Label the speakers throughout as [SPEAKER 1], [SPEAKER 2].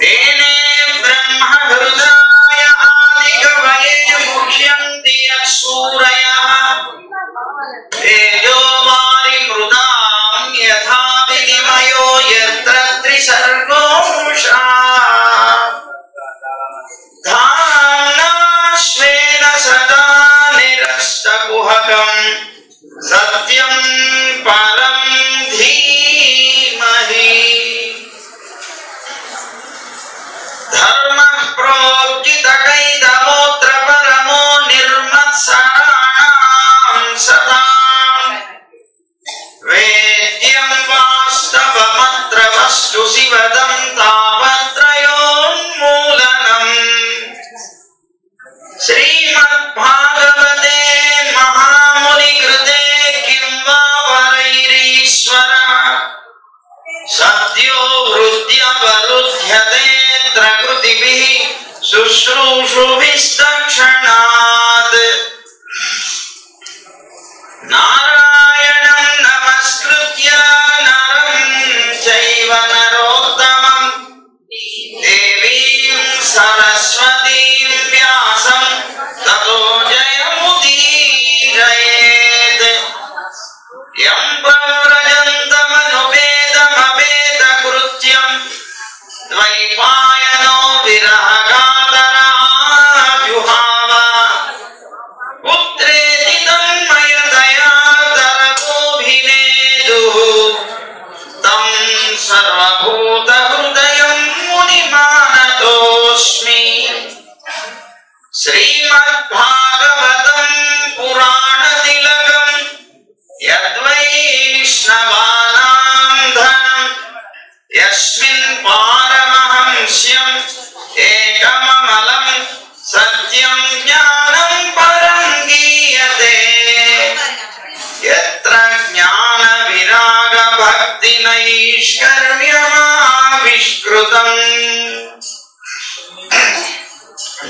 [SPEAKER 1] तेने ब्रह्म हृदय आदिकवये मुह्यन्ति सूरयः तेजो वारिमृदां यथा विनिमयो यत्र त्रिसर्गो मृषा धाम्ना स्वेन सदा निरस्तकुहकं सत्यं परं धीमहि धर्मः प्रोज्झितकैतमोऽत्र परमो निर्मत्सराणां सदा वेद्यं वास्तवमत्र वस्तु शिवदं तापत्रयोन्मूलनम् श्रीमद्भागवते महामुनिकृते किं वा परैरीश्वरः सद्यो हृद्यवरुध्यते प्रकृतिभिः शुश्रूषुभिस्तक्षणात् नारायणं नमस्कृत्य नरं चैव नरोत्तमं देवीं सरस्वतीं व्यासं ततो जयमुदीरयेत् यं प्रव्रजन्तमनुपेदमपेदकृत्यं द्वैपायनो विरहकातराजुहाव पुत्रेति तन्मयतया तरगोऽभिनेदुः तं सर्वभूतहृदयं मुनिमानतोऽस्मि श्रीमद्भागवतं पुराणतिलकं यद्वैष्णवानां धनं यस्मिन् पारमहंस्यम् एकममलं सत्यं ज्ञानं परं गीयते यत्र ज्ञानविरागभक्तिनैष्कर्म्यमाविष्कृतम्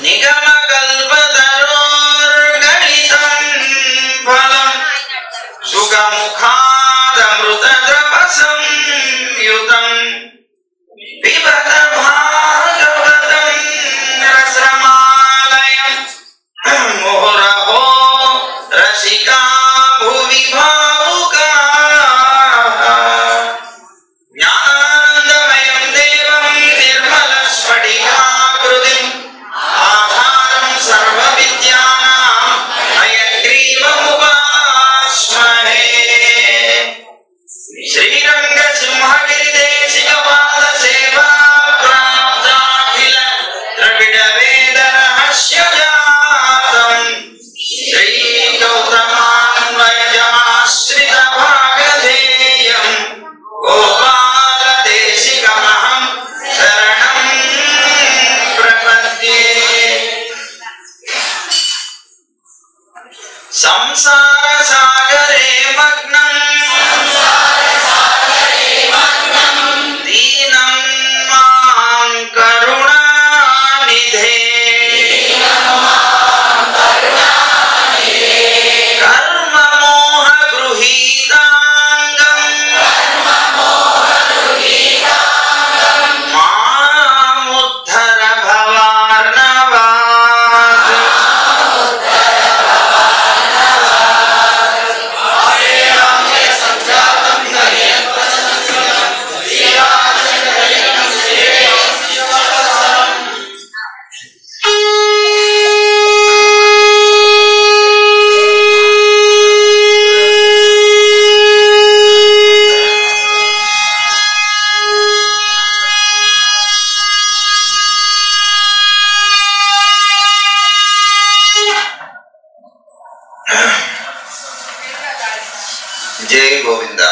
[SPEAKER 1] निगमकल्पतरोर्गलितं फलं सुखमुखादमृतद्रवसंयुतम् पिबत भागवतं रसमालयं मुहुरहो रसिका भुवि भावुकाः ज्ञानानन्दमयं देवं निर्मलस्फटिकाकृतिम् आधारं सर्वविद्यानां हयग्रीवमुपास्महे श्रीरङ्गसिंहगिरिदेशिकपादसेवा प्राप्ताखिल द्रविडवेदरहस्यजातं श्रीगौतमान्वयजमाश्रितभागधेयं गोपालदेशिकमहं शरणं प्रपद्ये संसारसागरे मग्नं दीनं मां करुणानिधे कर्ममोहगृहीताङ्गं मामुद्धर भवार्णवात् जय गोविंदा।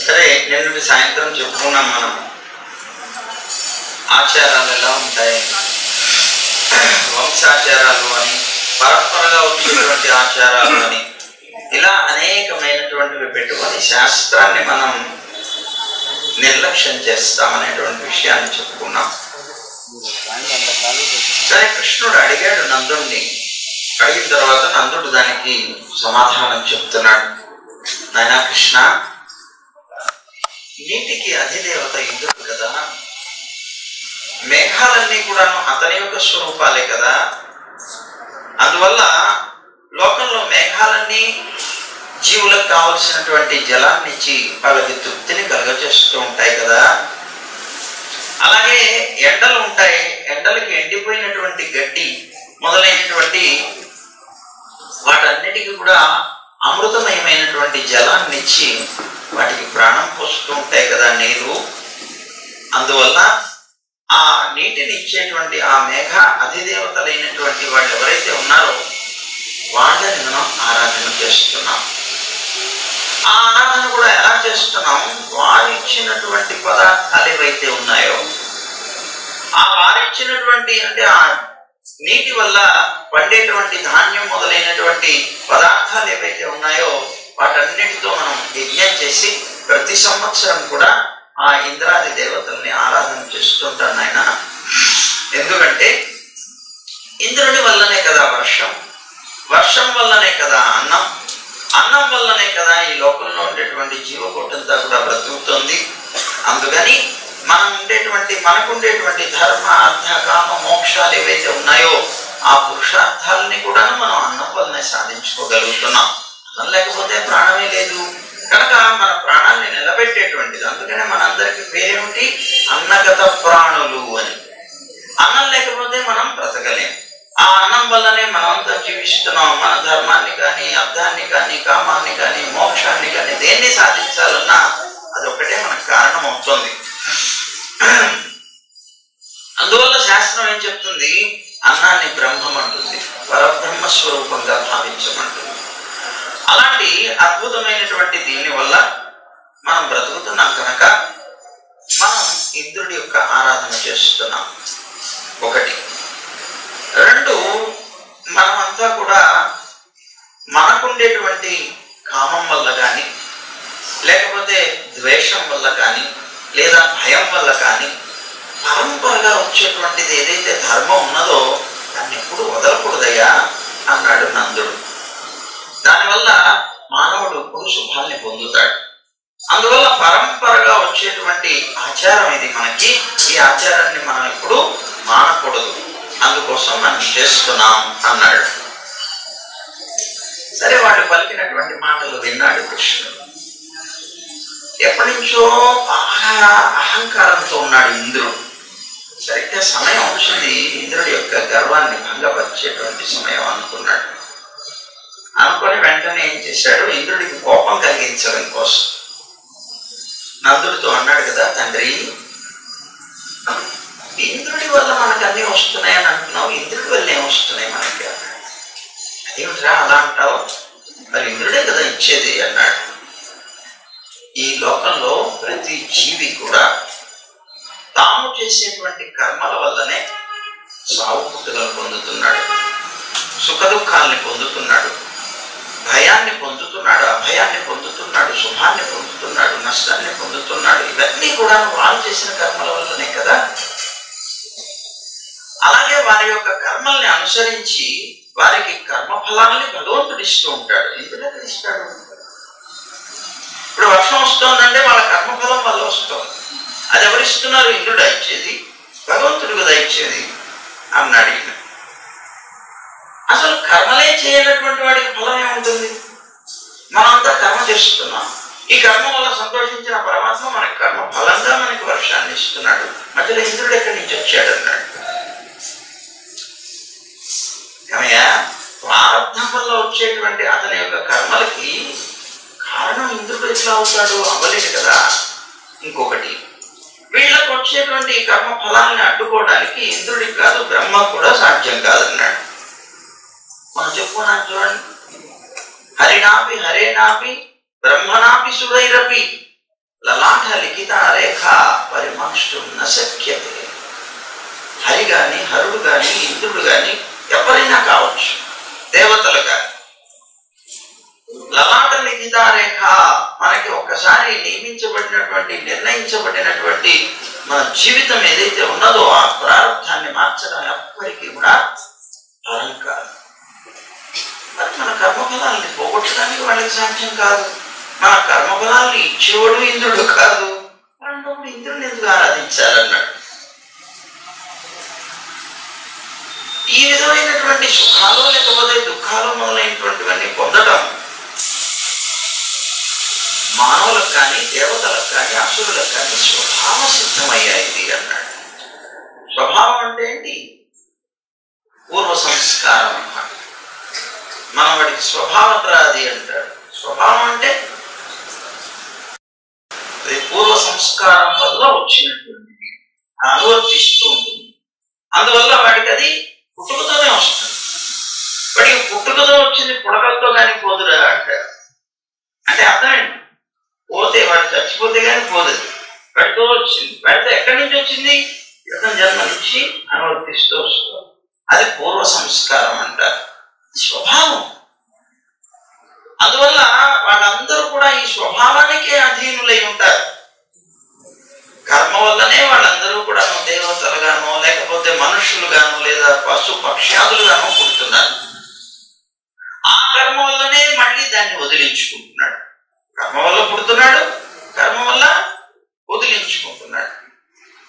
[SPEAKER 1] సరే నిన్న సాయంత్రం చెప్పుకున్నాం మనం ఆచారాలు ఎలా ఉంటాయి, వంశాచారాలు అని, పరంపరగా వచ్చేటువంటి ఆచారాలు అని, ఇలా అనేకమైనటువంటివి పెట్టుకొని శాస్త్రాన్ని మనం నిర్లక్ష్యం చేస్తామనేటువంటి విషయాన్ని చెప్పుకున్నాం. సరే, కృష్ణుడు అడిగాడు నందుడిని. అడిగిన తర్వాత నందుడు దానికి సమాధానం చెప్తున్నాడు. నాయనా కృష్ణ, నీటికి అధిదేవత ఇంద్రుడు కదా, మేఘాలన్నీ కూడాను అతని యొక్క స్వరూపాలే కదా. అందువల్ల లోకంలో మేఘాలన్నీ జీవులకు కావలసినటువంటి జలాన్ని ఇచ్చి వాళ్ళకి తృప్తిని కలుగజేస్తూ ఉంటాయి కదా. అలాగే ఎండలు ఉంటాయి, ఎండలకి ఎండిపోయినటువంటి గడ్డి మొదలైనటువంటి వాటన్నిటికీ కూడా అమృతమయమైనటువంటి జలాన్ని ఇచ్చి వాటికి ప్రాణం పోస్తూ ఉంటాయి కదా నీరు. అందువల్ల ఆ నీటిని ఇచ్చేటువంటి ఆ మేఘ అధిదేవతలైనటువంటి వాళ్ళు ఎవరైతే ఉన్నారో వాళ్ళని మనం ఆరాధన చేస్తున్నాం. ఆ ఆరాధన కూడా ఎలా చేస్తున్నాం? వారు ఇచ్చినటువంటి పదార్థాలు ఏవైతే ఉన్నాయో, ఆ వారిచ్చినటువంటి అంటే ఆ నీటి వల్ల పండేటువంటి ధాన్యం మొదలైనటువంటి పదార్థాలు ఏవైతే ఉన్నాయో వాటన్నిటితో మనం యజ్ఞం చేసి ప్రతి సంవత్సరం కూడా ఆ ఇంద్రాది దేవతల్ని ఆరాధన చేస్తుంటాను ఆయన. ఎందుకంటే ఇంద్రుని వల్లనే కదా వర్షం, వర్షం వల్లనే కదా అన్నం, అన్నం వల్లనే కదా ఈ లోకంలో ఉండేటువంటి జీవకోటంతా కూడా బ్రతుకుతుంది. అందుకని మనకుండేటువంటి ధర్మ అర్థ కామ మోక్షాలు ఏవైతే ఉన్నాయో ఆ పురుషార్థాలని కూడా మనం అన్నం వల్లనే సాధించుకోగలుగుతున్నాం. అన్నం లేకపోతే ప్రాణమే లేదు కనుక మన ప్రాణాన్ని నిలబెట్టేటువంటిది. అందుకనే మనందరికి పేరేమిటి? అన్నగత ప్రాణులు అని. అన్నం లేకపోతే మనం బ్రతకలేం. ఆ అన్నం వల్లనే మనమంతా జీవిస్తున్నాం. మన ధర్మాన్ని కానీ అర్థాన్ని కానీ కామాన్ని కానీ మోక్షాన్ని కానీ దేన్ని సాధించాలన్నా అదొక్కటే మనకు కారణం అవుతుంది. అందువల్ల శాస్త్రం ఏం చెప్తుంది? అన్నాన్ని బ్రహ్మం అంటుంది, పరబ్రహ్మ స్వరూపంగా భావించమంటుంది. అలాంటి అద్భుతమైనటువంటి దీని వల్ల మనం బ్రతుకుతున్నాం కనుక మనం ఇంద్రుడి యొక్క ఆరాధన చేస్తున్నాం. ఒకటి. రెండు, మనమంతా కూడా మనకుండేటువంటి కామం వల్ల కానీ లేకపోతే ద్వేషం వల్ల కానీ లేదా భయం వల్ల కానీ పరంపరగా వచ్చేటువంటిది ఏదైతే ధర్మం ఉన్నదో దాన్ని ఎప్పుడు వదలకూడదయ్యా అన్నాడు నందుడు. దానివల్ల మానవుడు ఎప్పుడు శుభాల్ని పొందుతాడు. అందువల్ల పరంపరగా వచ్చేటువంటి ఆచారం ఇది మనకి. ఈ ఆచారాన్ని మనం ఎప్పుడు మానకూడదు, అందుకోసం మనం చేస్తున్నాం అన్నాడు. సరే, వాళ్ళు పలికినటువంటి మాటలు విన్నాడు కృష్ణుడు. ఎప్పటి నుంచో బాగా అహంకారంతో ఉన్నాడు ఇంద్రుడు. సరిగ్గా సమయం వచ్చింది ఇంద్రుడి యొక్క గర్వాన్ని భంగపరిచేటువంటి సమయం అనుకున్నాడు. అనుకొని వెంటనే ఏం చేశాడు? ఇంద్రుడికి కోపం కలిగించడం కోసం నందుడితో అన్నాడు కదా, తండ్రి ఇంద్రుడి వల్ల మనకు అన్నీ వస్తున్నాయని అంటున్నావు, ఇంద్రుడి వల్ల ఏం వస్తున్నాయి మనకి అన్నాడు. అదేమిట్రా అలా అంటావు? మరి ఇంద్రుడే కదా ఇచ్చేది అన్నాడు. ఈ లోకంలో ప్రతి జీవి కూడా తాము చేసేటువంటి కర్మల వల్లనే సావు పుట్టుదలను పొందుతున్నాడు, సుఖ దుఃఖాలని పొందుతున్నాడు, భయాన్ని పొందుతున్నాడు, అభయాన్ని పొందుతున్నాడు, శుభాన్ని పొందుతున్నాడు, నష్టాన్ని పొందుతున్నాడు. ఇవన్నీ కూడా వాళ్ళు చేసిన కర్మల వల్లనే కదా. అలాగే వారి యొక్క కర్మల్ని అనుసరించి వారికి కర్మఫలాన్ని భగవంతుడు ఇస్తూ ఉంటాడు. ఎందుకంటే ఇస్తాడు? ఇప్పుడు వర్షం వస్తుందంటే వాళ్ళ కర్మఫలం వల్ల వస్తుంది. అది ఎవరిస్తున్నారు? ఇంద్రుడు ఇచ్చేది, భగవంతుడు కదా ఇచ్చేది అన్నాడు. అసలు కర్మలే చేయనటువంటి వాడికి ఫలం ఏముంటుంది? మనంతా కర్మ చేస్తున్నాం. ఈ కర్మ వల్ల సంతోషించిన పరమాత్మ మనకి కర్మ ఫలంగా మనకి వర్షాన్ని ఇస్తున్నాడు. మధ్యలో ఇంద్రుడు ఎక్కడి నుంచి వచ్చాడు అన్నాడు. ఏమయ్యా, ప్రారంభం వల్ల వచ్చేటువంటి అతని యొక్క కర్మలకి కారణం ఇంద్రుడు ఎట్లా అవుతాడు? అవ్వలేదు కదా. ఇంకొకటి, వీళ్ళకు వచ్చేటువంటి కర్మ ఫలాన్ని అడ్డుకోవడానికి ఇంద్రుడికి కాదు బ్రహ్మ కూడా సాధ్యం కాదన్నాడు. మనం చెప్పుకున్నాను చూడండి, హరినాపి హరేనాపి బ్రహ్మనాపి సురైరపి లలాట లిఖిత రేఖ పరిమర్శం నశక్యతే. హరి గాని హరుడు గాని ఇంద్రుడు గాని ఎవరైనా కావచ్చు, దేవతలు గాని, లలాట లిఖిత రేఖ మనకి ఒక్కసారి నియమించబడినటువంటి నిర్ణయించబడినటువంటి మన జీవితం ఏదైతే ఉన్నదో ఆ ప్రారంభాన్ని మార్చడం ఎప్పటికీ కూడా సాధ్యం కాదు. మన కర్మఫలాలను ఇచ్చేవాడు ఇంద్రుడు కాదు. అలాంటప్పుడు ఇంద్రుడిని ఎందుకు ఆరాధించాలన్నాడు. ఈ విధమైనటువంటి సుఖాలు లేకపోతే దుఃఖాలు మొదలైనటువంటివన్నీ పొందటం మానవులకు కానీ దేవతలకు కానీ అసురులకు కానీ స్వభావ సిద్ధమయ్యాయి అన్నాడు. స్వభావం అంటే ఏంటి? పూర్వ సంస్కారం అన్నమాట. మనం వాడికి స్వభావం రాది అంటాడు. స్వభావం అంటే అది పూర్వ సంస్కారం వల్ల వచ్చినటువంటిది, అనువర్తిస్తూ ఉంటుంది. అందువల్ల వాడికి అది పుట్టుకతోనే వస్తుంది. వాడికి పుట్టుకతో వచ్చింది పుడకలతో కానీ పోదురా అంటాడు. అంటే అర్థమేంటి? పోతే వాడు చచ్చిపోతే కానీ పోదు. వాడితో వచ్చింది. వాడితో ఎక్కడి నుంచి వచ్చింది? ఇతను జన్మనిచ్చి అనువర్తిస్తూ వస్తుంది. అది పూర్వ సంస్కారం అంటారు. స్వభావం. అందువల్ల వాళ్ళందరూ కూడా ఈ స్వభావానికే అధీనులై ఉంటారు. కర్మ వల్లనే వాళ్ళందరూ కూడా దేవతలుగానో లేకపోతే మనుషులుగానో లేదా పశు పక్ష్యాదులుగానో పుడుతున్నారు. ఆ కర్మ వల్లనే మళ్ళీ దాన్ని వదిలించుకుంటున్నాడు. కర్మ వల్ల పుడుతున్నాడు, కర్మ వల్ల వదిలించుకుంటున్నాడు.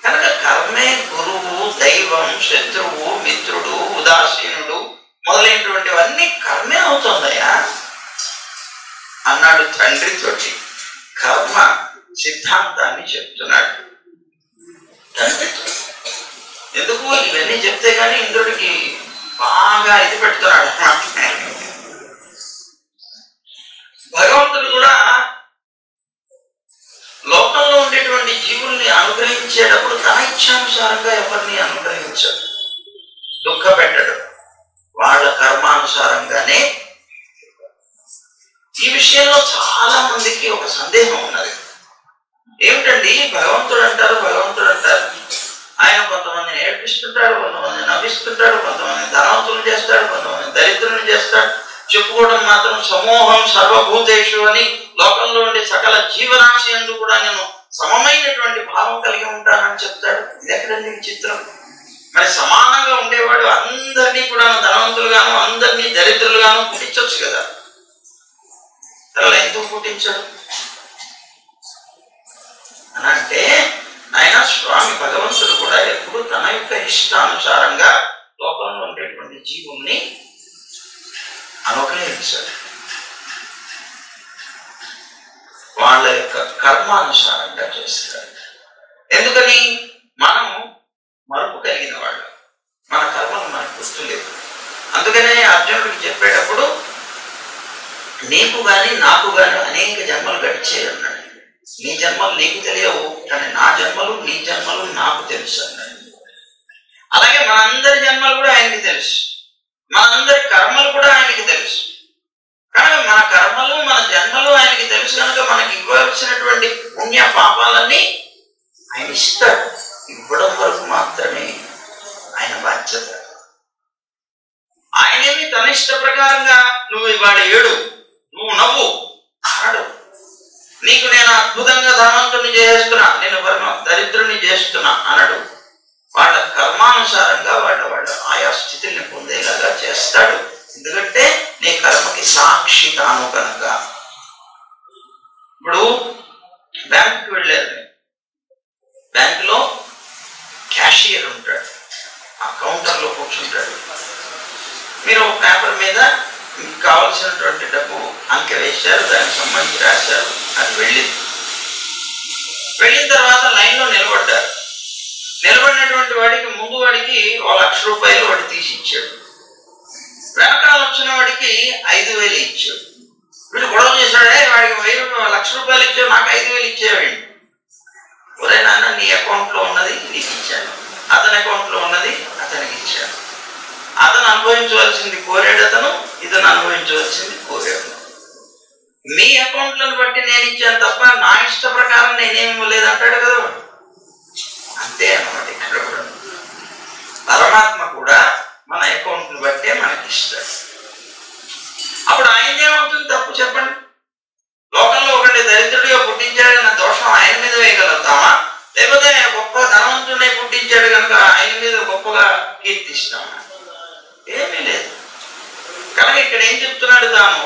[SPEAKER 1] కనుక కర్మే గురువు, దైవం, శత్రువు, మిత్రుడు, ఉదాసీనుడు మొదలైనటువంటివన్నీ కర్మే అవుతుందయ్యా అన్నాడు తండ్రితోటి. కర్మ సిద్ధాంతాన్ని చెప్తున్నాడు తండ్రితో. ఎందుకు ఇవన్నీ చెప్తే గానీ ఇంద్రుడికి బాగా ఇది పెడుతున్నాడు. భగవంతుడు కూడా లోకంలో ఉండేటువంటి జీవుల్ని అనుగ్రహించేటప్పుడు తన ఇచ్ఛానుసారంగా ఎవరిని అనుగ్రహించడు, దుఃఖ పెట్టడు. వాళ్ళ కర్మానుసారంగానే. ఈ విషయంలో చాలా మందికి ఒక సందేహం ఉన్నది. ఏమిటండి భగవంతుడు అంటారు ఆయన కొంతమందిని ఏడ్పిస్తుంటాడు, కొంతమంది నవ్విస్తుంటాడు, కొంతమంది ధనవంతులు చేస్తాడు, కొంతమంది దరిద్రులను చేస్తాడు. చెప్పుకోవడం మాత్రం సమూహం సర్వభూతేషు అని లోకంలో ఉండే సకల జీవరాశి అందు కూడా నేను సమమైనటువంటి భావం కలిగి ఉంటానని చెప్తాడు. ఇది ఎక్కడండి విచిత్రం? మరి సమానంగా ఉండేవాడు అందరినీ కూడా ధనవంతులుగాను అందరినీ దరిద్రులుగాను పుట్టించవచ్చు కదా. అలా ఎందుకు పుట్టించాడు అని అంటే ఆయన స్వామి భగవంతుడు కూడా ఎప్పుడు తన యొక్క ఇష్టానుసారంగా లోకంలో ఉండేటువంటి జీవుల్ని అనుగ్రహించాడు. వాళ్ళ యొక్క కర్మానుసారంగా చేస్తాడు. ఎందుకని? మనం మరుపు కలిగిన వాళ్ళు, మన కర్మలు మనకు గుర్తులేదు. అందుకనే అర్జునుడికి చెప్పేటప్పుడు నీకు గాని నాకు గాని అనేక జన్మలు గడిచాయి అన్నాడు. నీ జన్మలు నీకు తెలియవు, కానీ నా జన్మలు నీ జన్మలు నాకు తెలుసు అన్నాడు. అలాగే మనందరి జన్మలు కూడా ఆయనకి తెలుసు, మనందరి కర్మలు కూడా ఆయనకి తెలుసు. కనుక మన కర్మలు మన జన్మలు ఆయనకి తెలుసు కనుక మనకి ఇవ్వాల్సినటువంటి పుణ్య పాపాలన్నీ ఆయన ఇస్తాడు. ఇవ్వడం వరకు మాత్రమే ఆయన బాధ్యత. ఆయనేమి తన ఇష్ట ప్రకారంగా నువ్వు ఇవాళ ఏడు, నువ్వు నవ్వు అనడు. నీకు నేను అద్భుతంగా ధనవంతుని చేస్తున్నా, నేను దరిద్రుని చేస్తున్నా అనడు. వాళ్ళ కర్మానుసారంగా వాళ్ళ ఆయా స్థితిని పొందేలాగా చేస్తాడు. ఎందుకంటే నీ కర్మకి సాక్షి తాను కనుక. ఇప్పుడు బ్యాంకుకి వెళ్ళారు, బ్యాంకులో క్యాషియర్ ఉంటాడు, ఆ కౌంటర్లో కూర్చుంటాడు. మీరు ఒక పేపర్ మీద మీకు కావాల్సినటువంటి డబ్బు అంకె వేశారు, దానికి సంబంధించి రాశారు, అది వెళ్ళింది. వెళ్ళిన తర్వాత లైన్లో నిలబడ్డారు. నిలబడినటువంటి వాడికి ముందు వాడికి 1,00,000 రూపాయలు వాడు తీసి ఇచ్చాడు. వెనకాల వచ్చిన వాడికి 5,000 ఇచ్చాడు. వీడు గొడవ చేశాడే, వాడికి 1,00,000 రూపాయలు ఇచ్చావు, నాకు 5,000 ఇచ్చేవాడి. ఒరే నాన్న, నీ అకౌంట్లో ఉన్నది నీకు ఇచ్చాను, అతని అకౌంట్లో ఉన్నది అతనికి ఇచ్చాను. అతను అనుభవించవలసింది కోరాడు అతను, ఇతను అనుభవించవలసింది కోరాడు. మీ అకౌంట్లను బట్టి నేను ఇచ్చాను తప్ప నా ఇష్ట ప్రకారం నేనేమి ఇవ్వలేదంటాడు కదా. అంతే అన్నమాట. ఇక్కడ కూడా పరమాత్మ కూడా మన అకౌంట్ని బట్టే మనకి ఇస్తాడు. అప్పుడు ఆయన ఏమవుతుంది? తప్పు చెప్పండి. లోకంలో ఒకటి దరిద్రుడిగా పుట్టించాడన్న దోషం ఆయన మీద వేయగలుగుతామా? లేకపోతే గొప్ప ధనవంతుడిని పుట్టించాడు కనుక ఆయన మీద గొప్పగా కీర్తిస్తామా? ఏమీ లేదు. కనుక ఇక్కడ ఏం చెప్తున్నాడు తాను?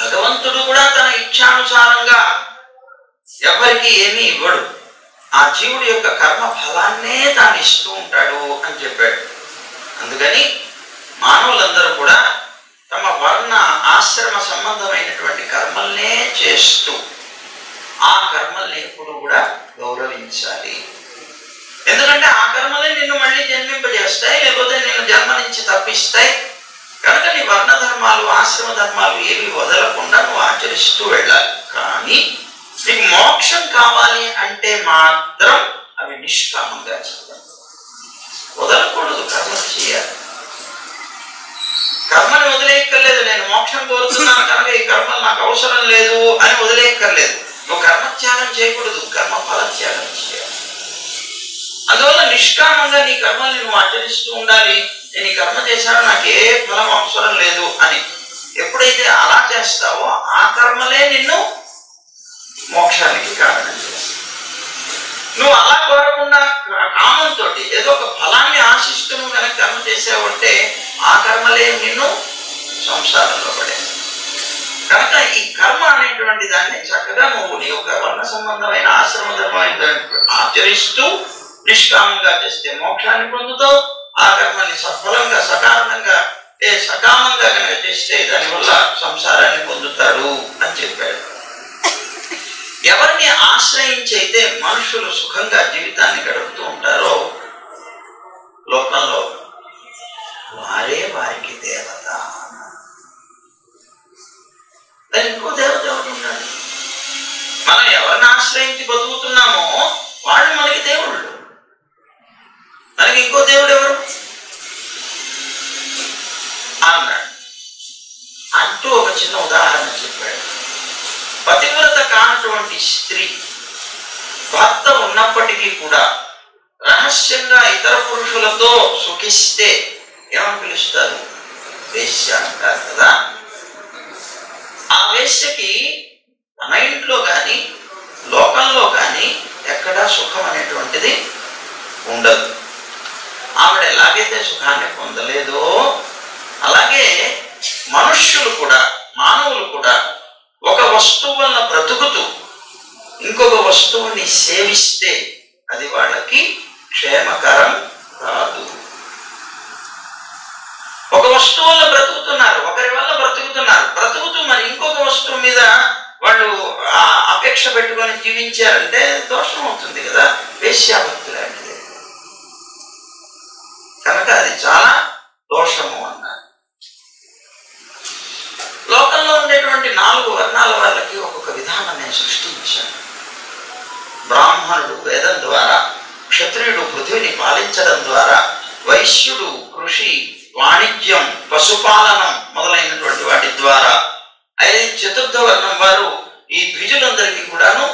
[SPEAKER 1] భగవంతుడు కూడా తన ఇచ్ఛానుసారంగా ఎవరికి ఏమీ ఇవ్వడు. ఆ జీవుడి యొక్క కర్మ ఫలాన్నే తాను ఇస్తూ ఉంటాడు అని చెప్పాడు. అందుకని మానవులందరూ కూడా తమ వర్ణ ఆశ్రమ సంబంధమైనటువంటి కర్మల్నే చేస్తూ ఆ కర్మల్ని ఎప్పుడు కూడా గౌరవించాలి. ఎందుకంటే ఆ కర్మలే నిన్ను మళ్ళీ జన్మింపజేస్తాయి, లేకపోతే నిన్ను జన్మ నుంచి తప్పిస్తాయి. కనుక నీ వర్ణ ధర్మాలు ఆశ్రమ ధర్మాలు ఏవి వదలకుండా నువ్వు ఆచరిస్తూ వెళ్ళాలి. కానీ నీకు మోక్షం కావాలి అంటే మాత్రం అవి నిష్కామంగా చేయాలి, వదలకూడదు. కర్మలు చేయాలి. కర్మని వదిలేయక్కర్లేదు. నేను మోక్షం కోరుతున్నాను కనుక ఈ కర్మలు నాకు అవసరం లేదు అని వదిలేయక్కర్లేదు. నువ్వు కర్మత్యాగం చేయకూడదు, కర్మ ఫలత్యాగం చేయాలి. అందువల్ల నిష్కామంగా నీ కర్మల్ని నువ్వు ఆచరిస్తూ ఉండాలి. నేను ఈ కర్మ చేశాను, నాకు ఏ ఫలం అవసరం లేదు అని ఎప్పుడైతే అలా చేస్తావో ఆ కర్మలే నిన్ను మోక్షానికి కారణం చేస్తావు. నువ్వు అలా కోరకుండా కామంతో ఏదో ఒక ఫలాన్ని ఆశిస్తూ నువ్వు కనుక కర్మ చేసావంటే ఆ కర్మలే నిన్ను సంసారంలో పడేస్తాయి. కనుక ఈ కర్మ అనేటువంటి దాన్ని చక్కగా నువ్వు నీ యొక్క వర్ణ సంబంధమైన ఆశ్రమ ధర్మమైన ఆచరిస్తూ నిష్కామంగా చేస్తే మోక్షాన్ని పొందుతావు. ఆ కర్మని సఫలంగా సకారణంగా సకామంగా కనుక చేస్తే దానివల్ల సంసారాన్ని పొందుతాడు అని చెప్పాడు. ఎవరిని ఆశ్రయించి అయితే మనుషులు సుఖంగా జీవితాన్ని గడుపుతూ ఉంటారో లోకంలో వారే వారికి దేవత. ఇంకో దేవత ఎవరు ఉన్నాడు? మనం ఎవరిని ఆశ్రయించి బతుకుతున్నామో వాళ్ళు మనకి దేవుళ్ళు. మనకి ఇంకో దేవుడు ఎవరు అన్నాడు. అంటూ ఒక చిన్న ఉదాహరణ చెప్పాడు. పతివ్రత కానటువంటి స్త్రీ భర్త ఉన్నప్పటికీ కూడా రహస్యంగా ఇతర పురుషులతో సుఖిస్తే ఏమని పిలుస్తారు? వేశ్య అంటారు కదా. ఆ వేశ్యకి తన ఇంట్లో కానీ లోకంలో కానీ ఎక్కడా సుఖం అనేటువంటిది ఉండదు. ఆవిడ ఎలాగైతే సుఖాన్ని పొందలేదో అలాగే మనుష్యులు కూడా మానవులు కూడా ఒక వస్తువు వలన బ్రతుకుతూ ఇంకొక వస్తువుని సేవిస్తే అది వాళ్ళకి క్షేమకరం కాదు. ఒక వస్తువు వల్ల బ్రతుకుతున్నారు, ఒకరి వల్ల బ్రతుకుతున్నారు, బ్రతుకుతూ మరి ఇంకొక వస్తువు మీద వాళ్ళు అపేక్ష పెట్టుకొని జీవించారంటే దోషం అవుతుంది కదా. వేశ్యాభక్తి లాంటిది. కనుక అది చాలా దోషము అన్నారు. లోకంలో ఉండేటువంటి 4 వర్ణాల వాళ్ళకి ఒక్కొక్క విధానం నేను సృష్టించాను. బ్రాహ్మణుడు వేదం ద్వారా, క్షత్రియుడు పృథ్వీని పాలించడం ద్వారా, వైశ్యుడు కృషి వాణిజ్యం పశుపాలనం మొదలైనటువంటి వాటి ద్వారా, అయితే చతుర్థ వర్ణం వారు ఈ ద్విజులందరికీ కూడాను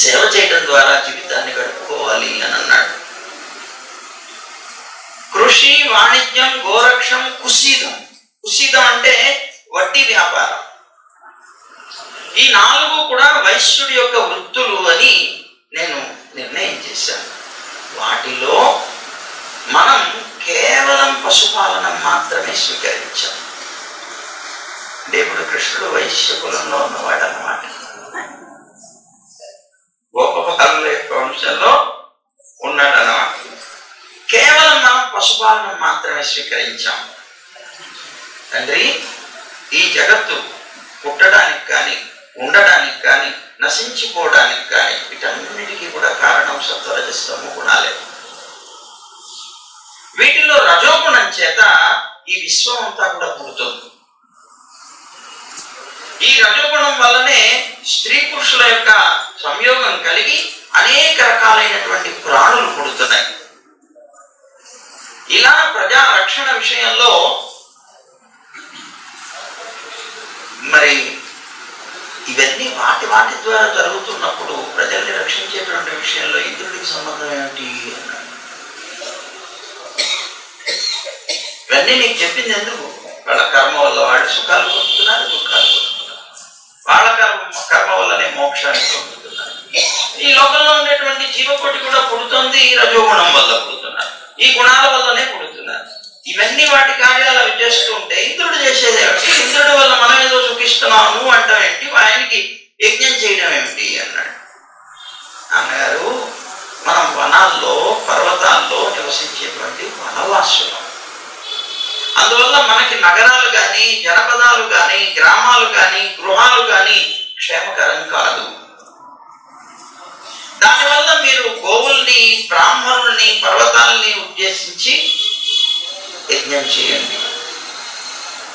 [SPEAKER 1] సేవ చేయడం ద్వారా జీవితాన్ని గడుపుకోవాలి అని అన్నాడు. కృషి వాణిజ్యం గోరక్షం కుసీదం. కుసీదం అంటే వడ్డీ వ్యాపారం. ఈ 4 కూడా వైశ్యుడి యొక్క వృత్తులు అని నేను నిర్ణయం చేశాను. వాటిలో మనం కేవలం పశుపాలనం మాత్రమే స్వీకరించాం. అంటే ఇప్పుడు కృష్ణుడు వైశ్య కులంలో ఉన్నవాడు అన్నమాట. గోపపాలుల యొక్క వంశంలో ఉన్నాడు అన్నమాట. కేవలం మనం పశుపాలనం మాత్రమే స్వీకరించాం. తండ్రి, ఈ జగత్తు పుట్టడానికి కానీ ఉండడానికి కానీ నశించిపోవడానికి కానీ వీటన్నిటికీ కూడా కారణం సత్వరజస్తమ గుణాలే. వీటిలో రజోగుణం చేత ఈ విశ్వం అంతా కూడా పుడుతుంది. ఈ రజోగుణం వల్లనే స్త్రీ పురుషుల యొక్క సంయోగం కలిగి అనేక రకాలైనటువంటి ప్రాణులు పుడుతున్నాయి. ఇలా ప్రజా రక్షణ విషయంలో మరి ఇవన్నీ వాటి ద్వారా జరుగుతున్నప్పుడు ప్రజల్ని రక్షించేటువంటి విషయంలో ఇంద్రుడికి సంబంధం ఏమిటి అన్నాడు. ఇవన్నీ నీకు చెప్పింది ఎందుకు? వాళ్ళ కర్మ వల్ల వాళ్ళు సుఖాలు పొందుతున్నారు, దుఃఖాలు పొందుతున్నారు. వాళ్ళ కర్మ వల్లనే మోక్షాన్ని పొందుతున్నారు. ఈ లోకంలో ఉండేటువంటి జీవకోటి కూడా పుడుతుంది ఈ రజోగుణం వల్ల పుడుతున్నారు. ఈ గుణాల వల్లనే పుడుతున్నారు. ఇవన్నీ వాటి కార్యాలు అవి చేస్తూ ఉంటే ఇంద్రుడు చేసేది ఏమిటి? ఇంద్రుడి వల్ల మనం ఏదో సుఖిస్తున్నాము అంటాం ఏంటి? ఆయనకి యజ్ఞం చేయడం ఏమిటి అన్నాడు. అన్నగారు, మనం వనాల్లో పర్వతాల్లో నివసించేటువంటి వనవాసులం. అందువల్ల మనకి నగరాలు కానీ, జనపదాలు కానీ, గ్రామాలు కానీ, గృహాలు కానీ క్షేమకరం కాదు. దానివల్ల మీరు గోవుల్ని, బ్రాహ్మణుల్ని, పర్వతాలని ఉద్దేశించి యజ్ఞం చేయండి.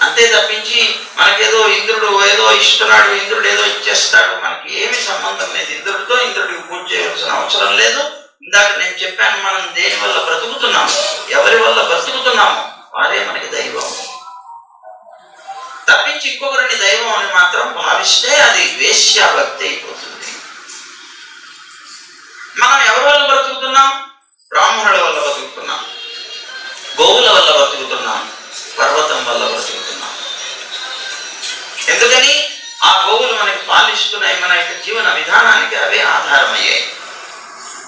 [SPEAKER 1] అంతే తప్పించి మనకేదో ఇంద్రుడు ఏదో ఇస్తున్నాడు, ఇంద్రుడు ఏదో ఇచ్చేస్తాడు, మనకి ఏమి సంబంధం లేదు ఇంద్రుడితో. ఇంద్రుడికి పూజ చేయాల్సిన అవసరం లేదు. ఇందాక నేను చెప్పాను, మనం దేని వల్ల బ్రతుకుతున్నాము, ఎవరి వల్ల బ్రతుకుతున్నాము వారే మనకి దైవం. తప్పించి ఇంకొకరిని దైవం అని మాత్రం భావిస్తే అది వేశ్యాభక్తి అయిపోతుంది. మనం ఎవరి వల్ల బ్రతుకుతున్నాం? బ్రాహ్మణుల వల్ల బ్రతుకుతున్నాం, గోవుల వల్ల బ్రతుకుతున్నాం, పర్వతం వల్ల బ్రతుకుతున్నాం. ఎందుకని? ఆ గోవులు మనకి పాలిస్తున్నాయి, మన యొక్క జీవన విధానానికి అవే ఆధారమయ్యాయి.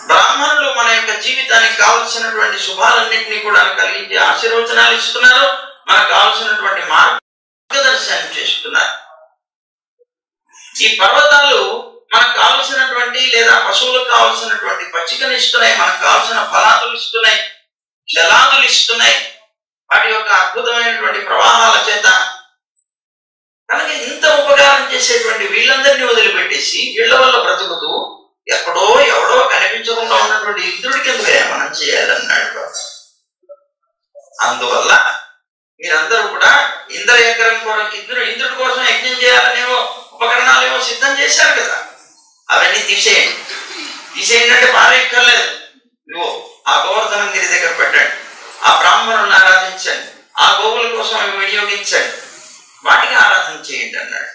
[SPEAKER 1] బ్రాహ్మణులు మన యొక్క జీవితానికి కావలసినటువంటి శుభాలన్నింటినీ కూడా కలిగించే ఆశీర్వచనాలు ఇస్తున్నారు, మనకు కావలసినటువంటి మార్గదర్శనం చేస్తున్నారు. ఈ పర్వతాలు మనకు కావలసినటువంటి లేదా పశువులకు కావలసినటువంటి పచ్చికను ఇస్తున్నాయి, మనకు కావలసిన ఫలాదులు ఇస్తున్నాయి, జలాదులు ఇస్తున్నాయి వాటి యొక్క అద్భుతమైనటువంటి ప్రవాహాల చేత. కనుక ఇంత ఉపకారం చేసేటువంటి వీళ్ళందరినీ వదిలిపెట్టేసి వీళ్ళ వల్ల బ్రతుకుతూ ఎక్కడో ఎవడో కనిపించకుండా ఉన్నటువంటి ఇంద్రుడికి ఎందుకు మనం చేయాలన్నాడు. అందువల్ల మీరందరూ కూడా ఇంద్ర యజ్ఞం కొరకు ఇంద్రుడి కోసం యజ్ఞం చేయాలనేవో ఉపకరణాలు ఏవో సిద్ధం చేశారు కదా, అవన్నీ తీసేయండి. తీసేయండి అంటే పారేయక్కర్లేదు. ఇవో ఆ గోవర్ధనం గిరి దగ్గర పెట్టండి, ఆ బ్రాహ్మణులను ఆరాధించండి, ఆ గోవుల కోసం అవి వినియోగించండి, వాటికి ఆరాధన చేయండి అన్నాడు.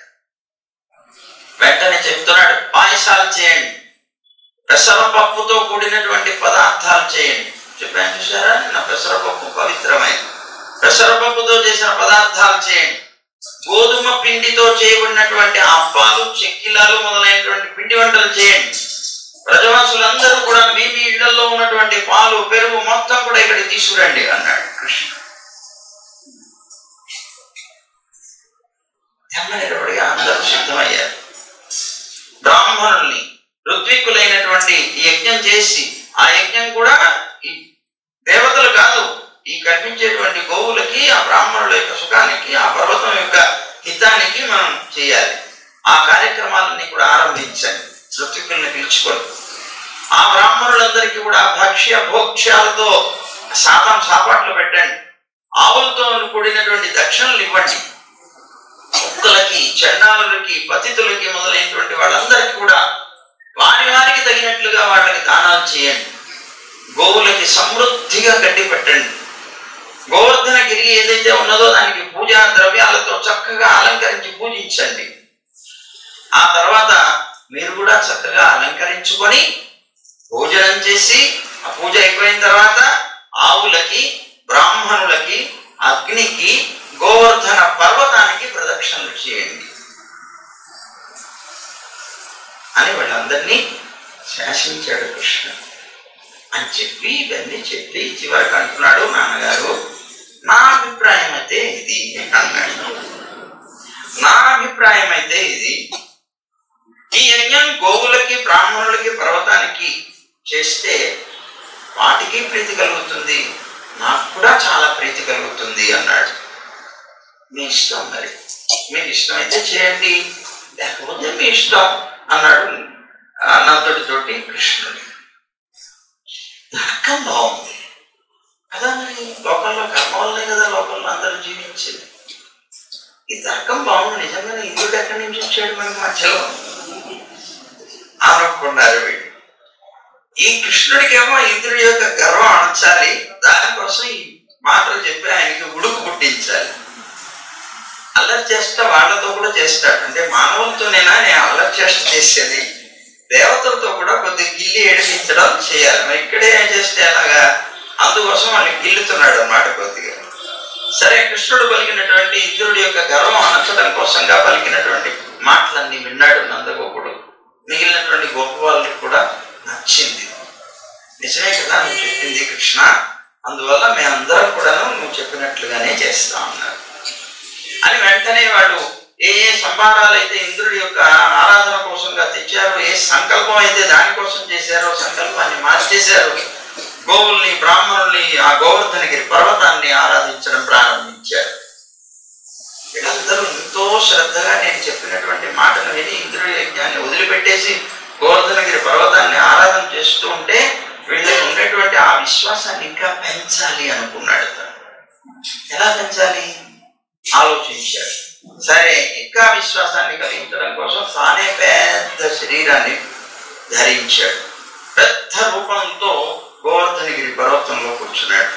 [SPEAKER 1] వెంటనే చెప్తున్నాడు, పాయసాలు చేయండి, పెసరపప్పుతో కూడినటువంటి పదార్థాలు చేయండి. చెప్పాను చూసారా, నా పెసరపప్పు పవిత్రమైన పెసరపప్పుతో చేసిన పదార్థాలు చేయండి. గోధుమ పిండితో చేయబడినటువంటి అప్పాలు, చెక్కిలాలు మొదలైనటువంటి పిండి వంటలు చేయండి. ప్రజవాసులందరూ కూడా మీ ఇళ్లలో ఉన్నటువంటి పాలు, పెరుగు మొత్తం కూడా ఇక్కడికి తీసుకురండి అన్నాడు కృష్ణుడు. తెమ్మనేటప్పటిగా అందరూ సిద్ధమయ్యారు. బ్రాహ్మణుల్ని, ఋత్విక్కులైనటువంటి ఈ యజ్ఞం చేసి, ఆ యజ్ఞం కూడా ఈ దేవతలు కాదు, ఈ కనిపించేటువంటి గోవులకి, ఆ బ్రాహ్మణుల యొక్క సుఖానికి, ఆ పర్వతం యొక్క హితానికి మనం చేయాలి. ఆ కార్యక్రమాలన్నీ కూడా ఆరంభించండి. ఋత్విక్కుల్ని పిలుచుకొని ఆ బ్రాహ్మణులందరికీ కూడా భక్ష్య భోక్ష్యాలతో సాపాట్లు పెట్టండి. ఆవులతో కూడినటువంటి దక్షిణలు ఇవ్వండి. కుక్కలకి, చండాలులకి, పతితులకి మొదలైనటువంటి వాళ్ళందరికీ కూడా వారికి తగినట్లుగా వాళ్ళకి దానాలు చేయండి. గోవులకి సమృద్ధిగా గడ్డి పెట్టండి. గోవర్ధన గిరి ఏదైతే ఉన్నదో దానికి పూజా ద్రవ్యాలతో చక్కగా అలంకరించి పూజించండి. ఆ తర్వాత మీరు కూడా చక్కగా అలంకరించుకొని భోజనం చేసి, ఆ పూజ అయిపోయిన తర్వాత ఆవులకి, బ్రాహ్మణులకి, అగ్నికి, గోవర్ధన పర్వతానికి ప్రదక్షిణలు చేయండి అని వాళ్ళందరినీ శాసించాడు కృష్ణుడు. అని చెప్పి ఇవన్నీ చెప్పి చివరికి అంటున్నాడు, నాన్నగారు నా అభిప్రాయం అయితే ఇది అన్నాడు. నా అభిప్రాయం అయితే ఇది, ఈ యజ్ఞం గోవులకి, బ్రాహ్మణులకి, పర్వతానికి చేస్తే వాటికి ప్రీతి కలుగుతుంది, నాకు కూడా చాలా ప్రీతి కలుగుతుంది అన్నాడు. మీ ఇష్టం, మరి మీకు ఇష్టమైతే చేయండి, లేకపోతే మీ ఇష్టం అన్నాడు నందుడితోటి కృష్ణుడు. తర్కం బాగుంది కదా, మరి లోకంలో కర్మ వల్లే కదా లోకంలో అందరూ జీవించింది. ఈ తర్కం బాగుంది. నిజంగానే ఇంద్రుడు ఎక్కడి నుంచి వచ్చాడు మనకి మధ్యలో అనుకున్నారు వీడు. ఈ కృష్ణుడికేమో ఇంద్రుడి యొక్క గర్వం అణచాలి, దానికోసం ఈ మాటలు చెప్పి ఆయనకి ఉడుకు పుట్టించాలి. అల్లరి చేష్ట వాళ్ళతో కూడా చేస్తాడు. అంటే మానవులతోనేనా నేను అల్లరి చేష్ట చేసేది, దేవతలతో కూడా కొద్దిగా గిల్లి ఏడిపించడం చేయాలి. మరి ఇక్కడే చేస్తే అలాగా, అందుకోసం వాళ్ళని గిల్లుతున్నాడు అన్నమాట కొద్దిగా. సరే, కృష్ణుడు పలికినటువంటి ఇంద్రుడి యొక్క గర్వం అణచడం కోసంగా పలికినటువంటి మాటలన్నీ విన్నాడు నందగోపుడు. మిగిలినటువంటి గోప వాళ్ళకి కూడా నచ్చింది. నిజమే కదా నువ్వు చెప్పింది కృష్ణ, అందువల్ల మేమందరం కూడాను నువ్వు చెప్పినట్లుగానే చేస్తా ఉన్నారు అని వెంటనే వాళ్ళు ఏ ఏ సంభారాలు అయితే ఇంద్రుడి యొక్క ఆరాధన కోసంగా తెచ్చారో, ఏ సంకల్పం అయితే దానికోసం చేశారో సంకల్పాన్ని మార్చేశారు. గోవుల్ని, బ్రాహ్మణుల్ని, ఆ గోవర్ధనగిరి పర్వతాన్ని ఆరాధించడం ప్రారంభించారు. వీళ్ళందరూ ఎంతో శ్రద్ధగా నేను చెప్పినటువంటి మాటను విని ఇంద్రుడి యజ్ఞాన్ని వదిలిపెట్టేసి గోవర్ధనగిరి పర్వతాన్ని ఆరాధన చేస్తూ ఉంటే వీళ్ళకి ఉండేటువంటి ఆ విశ్వాసాన్ని ఇంకా పెంచాలి అనుకున్నాడు. ఎలా పెంచాలి ఆలోచించాడు. సరే, ఇంకా విశ్వాసాన్ని కలిగించడం కోసం తానే పెద్ద శరీరాన్ని ధరించాడు. పెద్ద రూపంతో గోవర్ధనగిరి పర్వతంలో కూర్చున్నాడు.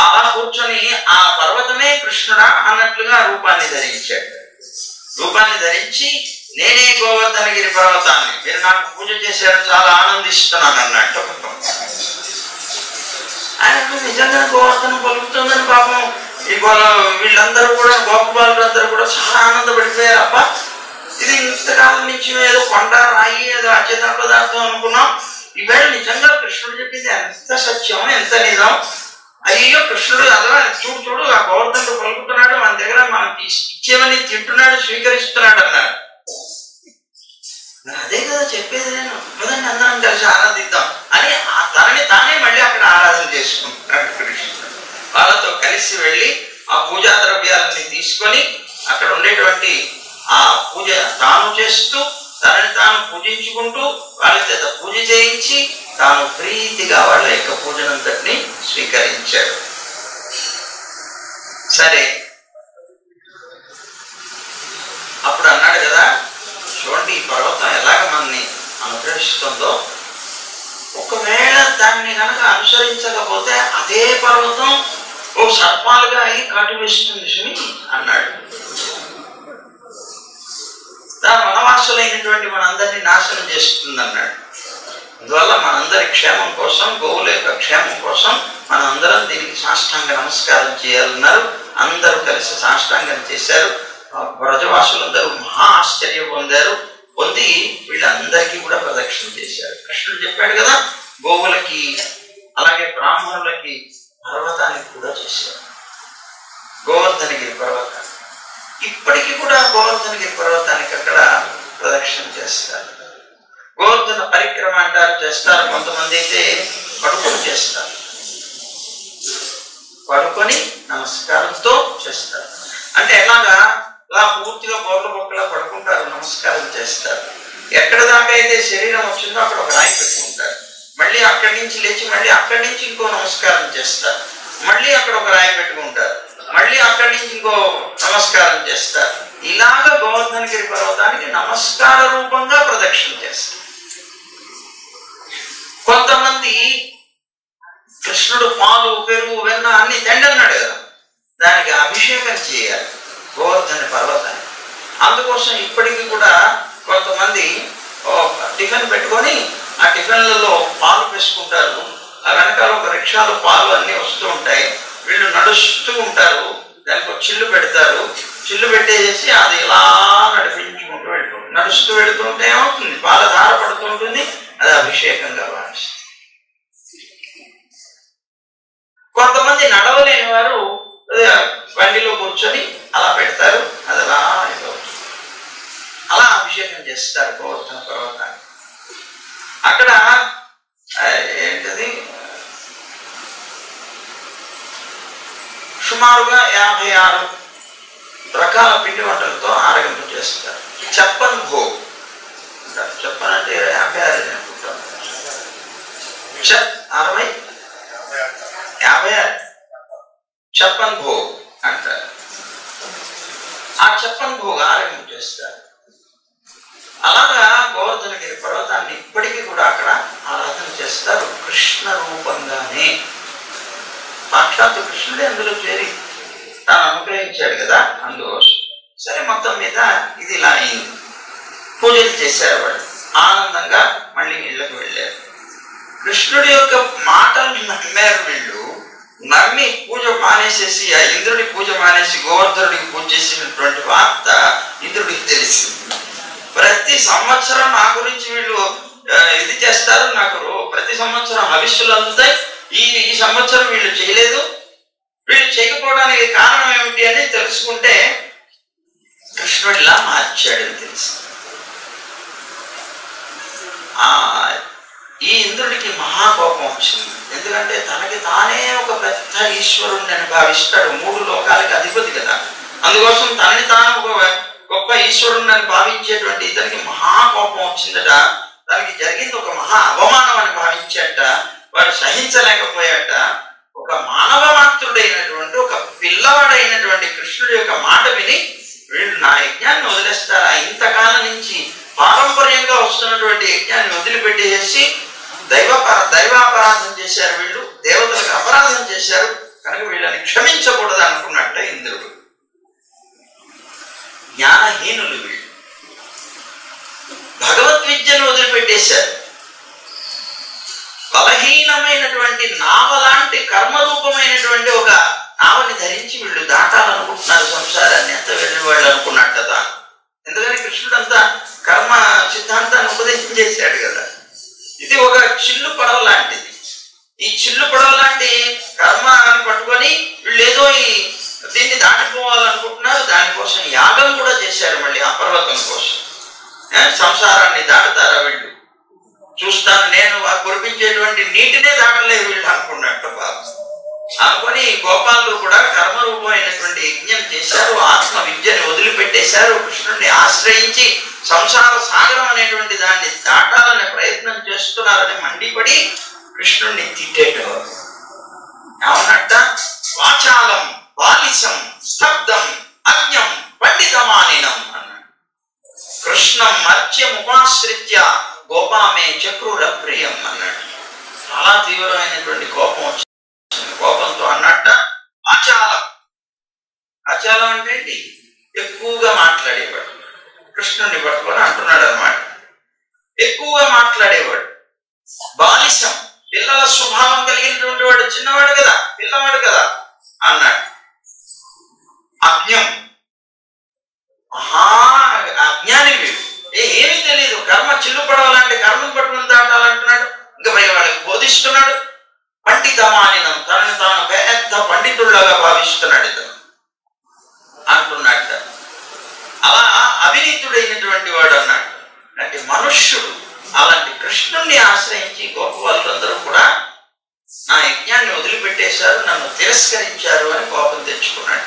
[SPEAKER 1] అలా కూర్చొని ఆ పర్వతమే కృష్ణుడా అన్నట్లుగా రూపాన్ని ధరించాడు. రూపాన్ని ధరించి నేనే గోవర్ధనగిరి పర్వతాన్ని, మీరు నాకు పూజ చేశారు, చాలా ఆనందిస్తున్నాను అన్నట్టు. ఆయన నిజంగా గోవర్ధనం పలుకుతుందని పాపం వీళ్ళందరూ కూడా, గోపబాలులందరూ కూడా చాలా ఆనందపడిపోయారు. అబ్బా, ఇది ఇంతకాలం నుంచి ఏదో కొండ, రాయి, ఏదో అచేతన పదార్థం అనుకున్నాం, ఈవేళ నిజంగా కృష్ణుడు చెప్పింది ఎంత సత్యం, ఎంత నిజం. అయ్యో కృష్ణుడు అదవా, చూడు చూడు ఆ గోవర్ధనుడు పలుకుతున్నాడు, మన దగ్గర మనం ఇచ్చేమని తింటున్నాడు, స్వీకరిస్తున్నాడు అన్నాడు. అదే కదా చెప్పేది నేను, పదండి అందరం కలిసి ఆరాధిద్దాం అని తనని తానే మళ్ళీ అక్కడ ఆరాధన చేసుకుంటున్నాడు కృష్ణుడు. వాళ్ళతో కలిసి వెళ్ళి ఆ పూజా ద్రవ్యాలని తీసుకొని అక్కడ ఉండేటువంటి ఆ పూజ తాను చేస్తూ తనని తాను పూజించుకుంటూ వాళ్ళ చేత పూజ చేయించి తాను ప్రీతిగా వాళ్ళ యొక్క పూజనంతటిని స్వీకరించాడు. సరే, అప్పుడు అన్నాడు కదా, చూడండి ఈ పర్వతం ఎలాగ మనని అనుగ్రహిస్తుందో, ఒకవేళ దాన్ని కనుక అనుసరించకపోతే అదే పర్వతం ఓ సర్పాలుగా అయి కాటు వేస్తుంది సుమి అన్నాడు. దాని వనవాసులైనటువంటి మనందరినీ నాశనం చేస్తుంది అన్నాడు. అందువల్ల మనందరి క్షేమం కోసం, గోవుల యొక్క క్షేమం కోసం మనందరం దీనికి సాష్టాంగ నమస్కారం చేయాలన్నారు. అందరూ కలిసి సాష్టాంగం చేశారు. బ్రజవాసులందరూ మహా ఆశ్చర్యం పొంది వీళ్ళందరికీ కూడా ప్రదక్షిణ చేశారు. కృష్ణుడు చెప్పాడు కదా, గోవులకి అలాగే బ్రాహ్మణులకి పర్వతానికి కూడా చేశారు, గోవర్ధనగిరి పర్వతాన్ని. ఇప్పటికీ కూడా గోవర్ధనగిరి పర్వతానికి అక్కడ ప్రదక్షిణ చేస్తారు. గోవర్ధన పరిక్రమ అంటారు, చేస్తారు. కొంతమంది అయితే పడుకొని చేస్తారు, పడుకొని నమస్కారంతో చేస్తారు. అంటే ఎలాగా, ఇలా పూర్తిగా బోర్ల బొక్కలా పడుకుంటారు, నమస్కారం చేస్తారు. ఎక్కడ దాకా అయితే శరీరం వచ్చిందో అక్కడ ఒక రాయి పెట్టుకుంటారు. మళ్ళీ అక్కడి నుంచి లేచి మళ్ళీ అక్కడి నుంచి ఇంకో నమస్కారం చేస్తారు. మళ్ళీ అక్కడ ఒక రాయి పెట్టుకుంటారు. మళ్ళీ అక్కడి నుంచి ఇంకో నమస్కారం చేస్తారు. ఇలాగ గోవర్ధనగిరి పర్వతానికి నమస్కార రూపంగా ప్రదక్షిణ చేస్తారు. కొంతమంది కృష్ణుడు పాలు, పెరుగు, వెన్న అన్ని తెండన్నాడు కదా, దానికి అభిషేకం చేయాలి గోవర్ధన పర్వతాన్ని. అందుకోసం ఇప్పటికీ కూడా కొంతమంది టిఫిన్ పెట్టుకొని ఆ టిఫిన్లలో పాలు వేసుకుంటారు. ఆ వెనకాల ఒక రిక్షాలో పాలు అన్నీ వస్తూ ఉంటాయి. వీళ్ళు నడుస్తూ ఉంటారు, దానికి ఒక చిల్లు పెడతారు. చిల్లు పెట్టేసి అది ఇలా నడిపించుకుంటూ వెళ్ళిపోతుంది. నడుస్తూ వెళుతుంటే ఏమవుతుంది, పాల ధార పడుతూ ఉంటుంది, అది అభిషేకంగా భావిస్తుంది. కొంతమంది నడవలేని వారు బండిలో కూర్చొని అలా పెడతారు, అది అలా అలా అభిషేకం చేస్తారు గోవర్ధన పర్వతాన్ని. అక్కడ ఏంటది, సుమారుగా 56 రకాల పిండి వంటలతో ఆరగింపు చేస్తారు. చెప్పన్ భోగ్ అంటారు. చెప్పన్ అంటే 56 అనుకుంటాం. 56 చెప్పన్ భోగ్ అంటారు. ఆ చెప్పన్ భోగ్ ఆరగింపు చేస్తారు. అలాగా గోవర్ధనగిరి పర్వతాన్ని ఇప్పటికీ కూడా అక్కడ ఆరాధన చేస్తారు, కృష్ణ రూపంగానే. సాక్షాత్తు కృష్ణుడే అందులో చేరి తాను అనుగ్రహించాడు కదా, అందుకోసం. సరే, మొత్తం మీద ఇది ఇలా అయింది. పూజలు చేశారు వాళ్ళు, ఆనందంగా మళ్ళీ ఇళ్ళకి వెళ్ళారు. కృష్ణుడి యొక్క మాటలు నమ్మారు వీళ్ళు. నమ్మి పూజ మానేసేసి, ఆ ఇంద్రుడి పూజ మానేసి గోవర్ధనుడికి పూజ చేసినటువంటి వార్త ఇంద్రుడికి తెలిసింది. ప్రతి సంవత్సరం నా గురించి వీళ్ళు ఇది చేస్తారు, నాకు ప్రతి సంవత్సరం హవిస్సులు అందుతాయి, ఈ సంవత్సరం వీళ్ళు చేయలేదు, వీళ్ళు చేయకపోవడానికి కారణం ఏమిటి అని తెలుసుకుంటే కృష్ణుడు ఇలా మార్చాడని తెలుసు. ఈ ఇంద్రుడికి మహాకోపం వచ్చింది. ఎందుకంటే తనకి తానే ఒక పెద్ద ఈశ్వరుణ్ణి అని భావిస్తాడు. 3 లోకాలకి అధిపతి కదా. అందుకోసం తనని తాను ఒక గొప్ప ఈశ్వరుణ్ణి అని భావించేటువంటి ఇతనికి మహాకోపం వచ్చిందట. దానికి జరిగింది ఒక మహా అవమానం అని భావించాట. వాడు సహించలేకపోయాట. ఒక మానవ మాత్రుడైనటువంటి ఒక పిల్లవాడైనటువంటి కృష్ణుడి యొక్క మాట విని వీళ్ళు నా యజ్ఞాన్ని వదిలేస్తారా, ఇంతకాలం నుంచి పారంపర్యంగా వస్తున్నటువంటి యజ్ఞాన్ని వదిలిపెట్టేసి దైవాపరాధం చేశారు, వీళ్ళు దేవతలకు అపరాధం చేశారు, కనుక వీళ్ళని క్షమించకూడదు అనుకున్నట్ట ఇంద్రుడు. జ్ఞానహీనులు వీళ్ళు, భగవద్విద్యను వదిలిపెట్టేశారు. బలహీనమైనటువంటి నావ లాంటి కర్మరూపమైనటువంటి ఒక నావని ధరించి వీళ్ళు దాటాలనుకుంటున్నారు సంసారాన్ని. ఎంత వెళ్ళి వాళ్ళు అనుకున్నట్ట తాను. ఎందుకని కృష్ణుడంతా కర్మ సిద్ధాంతాన్ని ఉపదేశం చేశాడు కదా. ఇది ఒక చిల్లు పడవ లాంటిది. ఈ చిల్లు పడవ లాంటి కర్మని పట్టుకొని వీళ్ళు ఏదో దీన్ని దాటిపోవాలనుకుంటున్నారు. దానికోసం యాగం కూడా చేశారు మళ్ళీ ఆ పర్వతం కోసం. సంసారాన్ని దాటుతారా వీళ్ళు, చూస్తాను నేను కురిపించేటువంటి నీటినే దాటలేదు వీళ్ళు అనుకున్నట్టు బాబు అనుకొని గోపాలు కూడా కర్మరూపమైనటువంటి యజ్ఞం చేశారు. ఆత్మ విద్యని వదిలిపెట్టేశారు. కృష్ణుడిని ఆశ్రయించి సంసార సాగరం అనేటువంటి దాన్ని దాటాలనే ప్రయత్నం చేస్తున్నారని మండిపడి కృష్ణుడిని తిట్టేటవారు. ఏమన్నట్ట? వాచాలం బాలిసం స్తబ్దం అజ్ఞం పండితమానినం అన్నాడు. కృష్ణం మర్త్యముపాశ్రిత్య గోపామే చక్రురప్రియం అన్నాడు. చాలా తీవ్రమైనటువంటి కోపం వచ్చింది. కోపంతో అన్నట్ట ఆచాలం. ఆచాలం అంటే ఏంటి? ఎక్కువగా మాట్లాడేవాడు. కృష్ణుడిని పట్టుకొని అంటున్నాడు అన్నమాట. ఎక్కువగా మాట్లాడేవాడు. బాలిసం, పిల్లల స్వభావం కలిగినటువంటి వాడు, చిన్నవాడు కదా, పిల్లవాడు కదా అన్నాడు. అజ్ఞం, మహా అజ్ఞాని వీడు. ఏమీ తెలియదు. కర్మ చిల్లు పడవాలంటే కర్మను పట్టుకుని దాటాలంటున్నాడు. ఇంకా పై వాళ్ళకి బోధిస్తున్నాడు. పండితమానినం, తనని తాను పెద్ద పండితుల్లాగా భావిస్తున్నాడు ఇతను అంటున్నాడు. అలా అవినీతుడైనటువంటి వాడు అన్నాడు. అంటే మనుష్యుడు అలాంటి కృష్ణుణ్ణి ఆశ్రయించి గొప్ప వాళ్ళందరూ కూడా నా యజ్ఞాన్ని వదిలిపెట్టేశారు, నన్ను తిరస్కరించారు అని కోపం తెచ్చుకున్నాడు.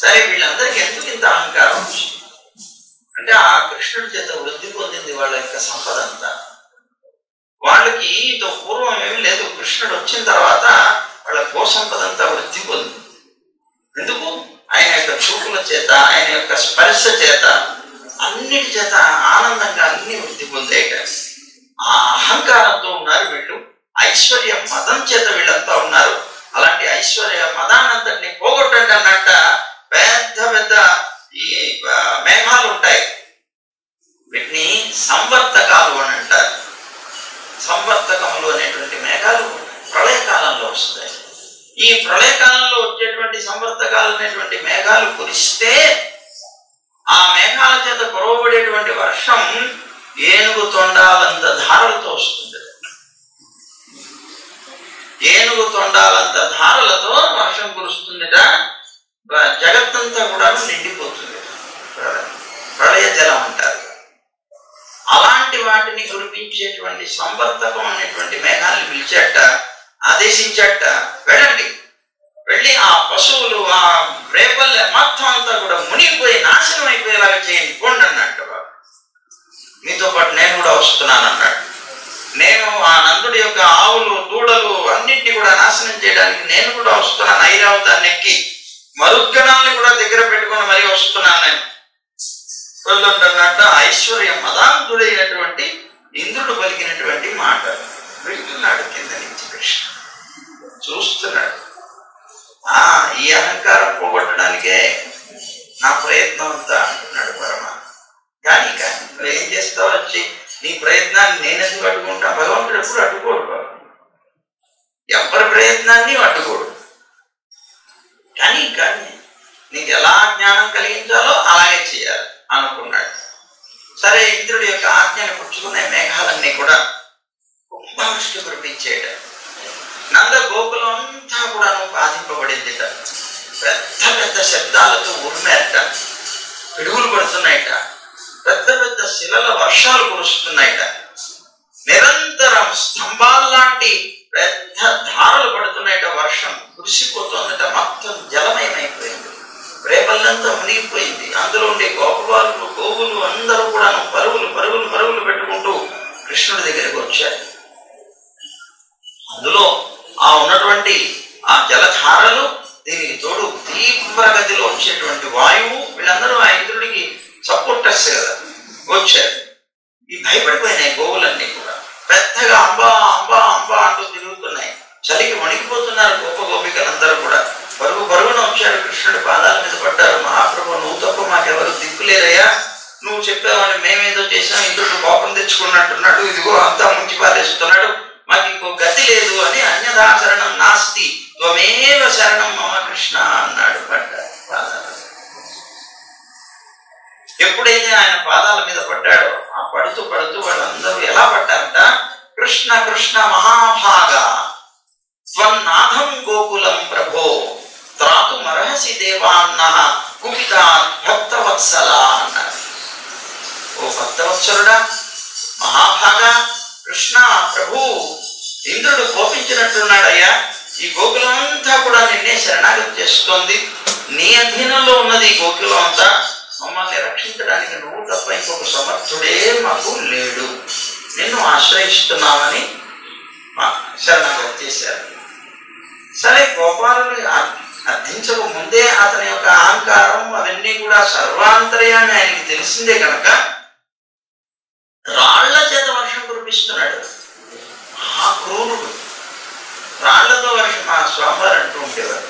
[SPEAKER 1] సరే వీళ్ళందరికీ ఎందుకు ఇంత అహంకారం వచ్చింది అంటే ఆ కృష్ణుడి చేత వృద్ధి పొందింది వాళ్ళ యొక్క సంపద అంతా. వాళ్ళకి ఇంతో పూర్వం ఏమీ లేదు. కృష్ణుడు వచ్చిన తర్వాత వాళ్ళ గోసంపద అంతా వృద్ధి పొందింది. ఎందుకు? ఆయన యొక్క చూపుల చేత, ఆయన యొక్క స్పర్శ చేత, అన్నిటి చేత ఆనందంగా అన్ని వృద్ధి పొందేట. ఆ అహంకారంతో ఉన్నారు వీళ్ళు. ఐశ్వర్య మదం చేత వీళ్ళంతా ఉన్నారు. అలాంటి ఐశ్వర్య మదాన్నంతటిని పోగొట్టండి అన్నట్ట పెద్ద పెద్ద ఈ మేఘాలు ఉంటాయి. వీటిని సంవర్తకాలు అని అంటారు. సంవర్తకములు అనేటువంటి మేఘాలు ప్రళయకాలంలో వస్తాయి. ఈ ప్రళయకాలంలో వచ్చేటువంటి సంవర్తకాలు అనేటువంటి మేఘాలు కురిస్తే ఆ మేఘాల చేత కురవబడేటువంటి వర్షం ఏనుగు తొండాలంత ధారలతో వస్తుంది. ఏనుగు తొండాలంత ధారలతో వర్షం కురుస్తుందిట. జగత్తంతా కూడా నిండిపోతుంది. ప్రళయ జలం అంటారు. అలాంటి వాటిని కురిపించేటువంటి సంవర్తకం అనేటువంటి మేఘాలను పిలిచేట, ఆదేశించట, వెళ్ళండి, వెళ్ళి ఆ పశువులు ఆ రేపల్లె మొత్తం అంతా కూడా మునిగిపోయి నాశనం అయిపోయేలాగా చేయండి పోండి అన్నట్టు. మీతో పాటు నేను కూడా వస్తున్నాను అన్నాడు. నేను ఆ నందుడి యొక్క ఆవులు దూడలు అన్నింటినీ కూడా నాశనం చేయడానికి నేను కూడా వస్తున్నాను. ఐరావతాన్ని ఎక్కి మరుద్గణాలను కూడా దగ్గర పెట్టుకుని మరీ వస్తున్నాను నేను అన్నట్టు. ఐశ్వర్య మదాంతుడైనటువంటి ఇంద్రుడు పలికినటువంటి మాట వింటున్నాడు. కింద నుంచి కృష్ణ చూస్తున్నాడు. ఈ అహంకారం పోగొట్టడానికే నా ప్రయత్నం అంతా అంటున్నాడు పరమాత్మ. కానీ నువ్వేం చేస్తావు? వచ్చి నీ ప్రయత్నాన్ని నేనెందుకు అడ్డుకుంటా? భగవంతుడు ఎప్పుడు అడ్డుకోడు. ఎవరి ప్రయత్నాన్ని అడ్డుకోడు. కానీ నీకు ఎలా జ్ఞానం కలిగించాలో అలాగే చేయాలి అనుకున్నాడు. సరే, ఇంద్రుడి యొక్క ఆజ్ఞను పుచ్చుకునే మేఘాలన్నీ కూడా కుంభవృష్టి కురిపించేయడం. నంద గోకులం అంతా కూడాను బాధింపబడిందిట. పెద్ద పెద్ద శబ్దాలతో ఉరిమేట, పిడుగులు పడుతున్నాయిట, పెద్ద పెద్ద శిలల వర్షాలు కురుస్తున్నాయిట, నిరంతరం స్తంభాల్లాంటి పెద్ద ధారలు పడుతున్నాయిట, వర్షం కురిసిపోతుందట, మొత్తం జలమయమైపోయింది, రేపల్లంతా మునిగిపోయింది. అందులో ఉండే గోపబాలు గోవులు అందరూ కూడా పరుగులు పరుగులు పరుగులు పెట్టుకుంటూ కృష్ణుడి దగ్గరికి వచ్చారు. అందులో ఆ ఉన్నటువంటి ఆ జలధారలు, దీనికి తోడు తీవ్రగతిలో వచ్చేటువంటి వాయువు, వీళ్ళందరూ ఆ ఇంద్రుడికి సపోర్టర్స్ కదా వచ్చారు. ఈ భయపడిపోయినాయి గోవులన్నీ కూడా, పెద్దగా అంబా అంబా అంబా అంటూ తిరుగుతున్నాయి. చలికి వణికిపోతున్నారు గోప గోపికలందరూ కూడా. పరుగు పరుగున వచ్చారు, కృష్ణుడి పాదాల మీద పడ్డారు. మహాప్రభు, నువ్వు తప్ప మాకెవరు దిక్కులేరయ్యా, నువ్వు చెప్పావని మేమేదో చేసాం, ఇంద్రుడు కోపం తెచ్చుకున్నట్టున్నాడు, ఇదిగో అంతా ముంచి పారేస్తున్నాడు, మాకు ఇంకో గతి లేదు అని అన్యథా శరణం నాస్తి త్వమేవ శరణం మమ కృష్ణ అన్నాడు. పడ్డాడు పాదాల. ఎప్పుడైతే ఆయన పాదాల మీద పడ్డాడో ఆ పడుతూ పడుతూ వాళ్ళందరూ ఎలా పడ్డారట, కృష్ణ కృష్ణ మహాభాగ స్వన్నాథం గోకులం ప్రభో త్రాతు మరహసి దేవాన్న కుపితా భక్తవత్సల అన్నారు. ఓ భక్తవత్సలుడా, మహాభాగా, కృష్ణ ప్రభు, ఇంద్రుడు కోపించినట్టున్నాడయ్యా, ఈ గోకులం అంతా కూడా నిన్నే శరణాగతి చేస్తోంది, నీ అధీనంలో ఉన్నది ఈ గోకులం అంతా, మమ్మల్ని రక్షించడానికి నువ్వు తప్ప ఇంకొక సమర్థుడే మాకు లేడు, నిన్ను ఆశ్రయిస్తున్నామని శరణాగతి చేశారు. సరే, గోపాలుని అర్థించక ముందే అతని యొక్క అహంకారం అవన్నీ కూడా సర్వాంతర్యాన్ని ఆయనకి తెలిసిందే కనుక రాళ్ల చేత వర్షం కురిపిస్తున్నాడు. ఆ క్రూరుడు రాళ్లతో వర్షం, మా స్వామివారు అంటూ ఉండేవారు,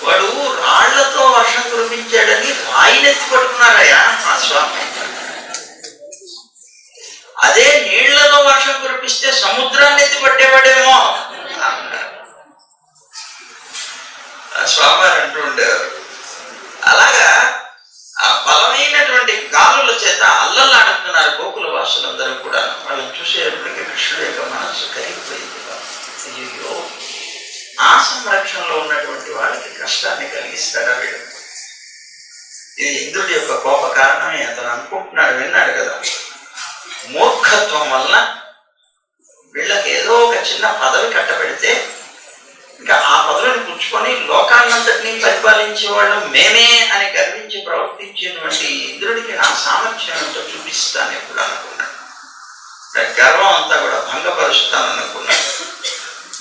[SPEAKER 1] వాడు రాళ్లతో వర్షం కురిపించాడని రాయినెత్తి పట్టుకున్నారయ్యా మా స్వామి. అదే నీళ్లతో వర్షం కురిపిస్తే సముద్రాన్ని ఎత్తి పట్టేవాడేమో స్వామివారు అంటూ ఉండేవారు. అలాగా ఆ బలమైనటువంటి గాలుల చేత అల్లల్లాడుతున్నారు గోకుల వాసులందరూ కూడా. వాళ్ళని చూసేటప్పటికీ కృష్ణుడి యొక్క మనస్సు కరిగిపోయింది. అయ్యో, ఆ సంరక్షణలో ఉన్నటువంటి వాళ్ళకి కష్టాన్ని కలిగిస్తాడా వీడు? ఇది ఇంద్రుడి యొక్క కోప కారణమే అతను అనుకుంటున్నాడు. విన్నాడు కదా, మూర్ఖత్వం వలన వీళ్ళకి ఏదో ఒక చిన్న పదవి కట్టబెడితే ఇంకా ఆ పదవిని పుచ్చుకొని లోకాన్నంతటినీ పరిపాలించే వాళ్ళు మేమే అని గర్వించి ప్రవర్తించేటువంటి ఇంద్రుడికి నా సామర్థ్యం ఏంటో చూపిస్తాను ఎప్పుడు అనుకున్నాడు. గర్వం అంతా కూడా భంగపరుస్తాననుకున్నాడు.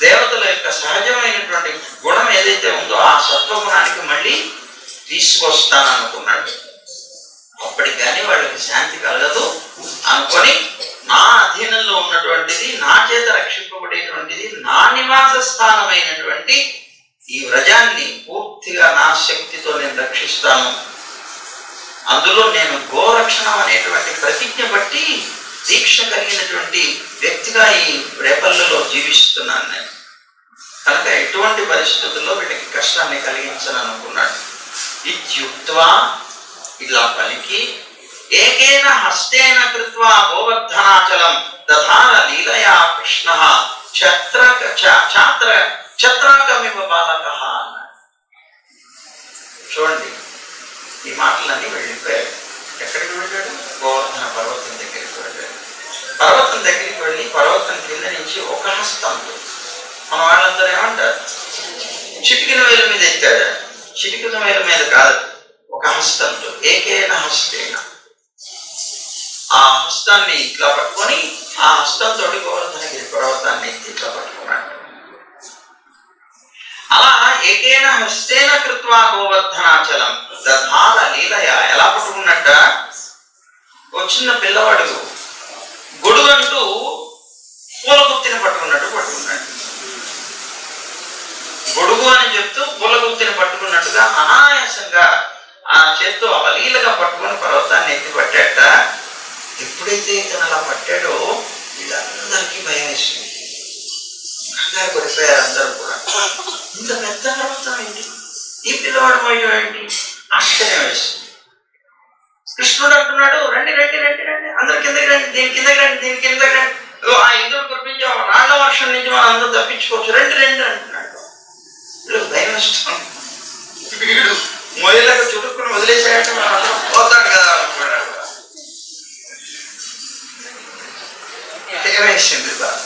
[SPEAKER 1] దేవతల యొక్క సహజమైనటువంటి గుణం ఏదైతే ఉందో ఆ సత్వగుణానికి మళ్ళీ తీసుకొస్తాననుకున్నాడు. అప్పటికి కానీ వాళ్ళకి శాంతి కలగదు అనుకొని, నా అధీనంలో ఉన్నటువంటిది, నా చేత రక్షింపబడేటువంటిది, నా నివాస స్థానమైనటువంటి ఈ వ్రజాన్ని పూర్తిగా నా శక్తితో నేను రక్షిస్తాను. అందులో నేను గోరక్షణం అనేటువంటి ప్రతిజ్ఞ బట్టి దీక్ష కలిగినటువంటి వ్యక్తిగా ఈ రేపల్లలో జీవిస్తున్నాను నేను. కనుక ఎటువంటి పరిస్థితుల్లో వీటికి కష్టాన్ని కలిగించను అనుకున్నాడు. ఇత్యుక్త్వా, ఇలా పలికి, ఏకేన హస్తేన కృత్వా గోవర్ధనాచలం దధార లీలయా కృష్ణ ఛత్రాకమివ బాలకః అన్నాడు. చూడండి, ఈ మాటలన్నీ వెళ్ళిపోయాడు. ఎక్కడికి వెళ్ళాడు? గోవర్ధన పర్వతం దగ్గరికి వెళ్ళాడు. పర్వతం దగ్గరికి వెళ్ళి పర్వతం కింద నుంచి ఒక హస్తంతో, మన వాళ్ళందరూ ఏమంటారు, చిటికిన వేలు మీద ఎత్తాడు. చిటికిన వేలు మీద కాదు, ఒక హస్తంతో, ఏకేన హస్తేన, ఆ హస్తాన్ని ఇట్లా పట్టుకొని ఆ హస్తంతో గోవర్ధనగిరి పర్వతాన్ని ఇట్లా పట్టుకున్నాడు. అలా ఏకేన హస్తేన కృత్వా గోవర్ధనాచలం దధార లీలయ, ఎలా పట్టుకున్నట్ట, ఒక చిన్న పిల్లవాడు గొడుగంటూ పూల గుత్తిని పట్టుకున్నట్టు పట్టుకున్నాడు. గొడుగు అని చెప్తూ పూల గుత్తిని పట్టుకున్నట్టుగా అనాయాసంగా ఆ చేత్తో అవలీలగా పట్టుకొని పర్వతాన్ని ఎత్తి పట్టాట. ఎప్పుడైతే ఇతను అలా పట్టాడో వీళ్ళందరికీ భయం వేసింది. కంగారు పడిపోయారు అందరూ కూడా. ఇంత పెద్ద పర్వతం ఏంటి, ఈ పిల్లవాడు మోయడం ఏంటి, ఆశ్చర్యం వేసింది. కృష్ణుడు అంటున్నాడు, రండి రండి రండి రండి, అందరు కిందకి రండి, దీని కిందకి రండి, దీని కిందకి రండి. ఆ ఇంద్రుడు కురిపించే రాళ్ల వర్షం నుంచి మనం అందరూ తప్పించుకోవచ్చు, రెండు రెండు అంటున్నాడు. వీళ్ళకి భయం ఇష్టం, వీడు మొయ్యలకు చుట్టుకుని వదిలేసాయంటే మనం అందరం పోతాడు కదా అనుకున్నాడు. ఏమేసింది బాబు,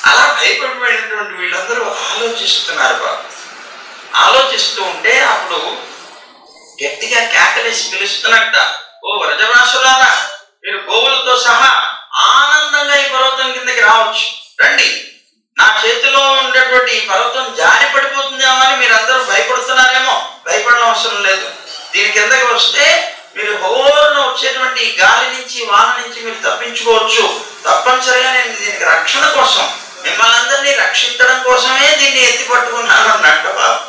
[SPEAKER 1] అలా భయపడిపోయినటువంటి వీళ్ళందరూ ఆలోచిస్తున్నారు బాబు. ఆలోచిస్తూ ఉంటే అప్పుడు గట్టిగా కేకలేసి పిలుస్తున్నట్ట, ఓ వ్రజవాసులారా, మీరు గోవులతో సహా ఆనందంగా ఈ పర్వతం కిందకి రావచ్చు, రండి. నా చేతిలో ఉండేటువంటి ఈ పర్వతం జారి పడిపోతుందేమో అని మీరు అందరూ భయపడుతున్నారేమో, భయపడడం అవసరం లేదు. దీని కిందకి వస్తే మీరు హోరున వచ్చేటువంటి గాలి నుంచి వాన నుంచి మీరు తప్పించుకోవచ్చు. తప్పనిసరిగా నేను దీనికి రక్షణ కోసం, మిమ్మల్ని అందరినీ రక్షించడం కోసమే దీన్ని ఎత్తి పట్టుకున్నాను అన్నట్టు బాబు.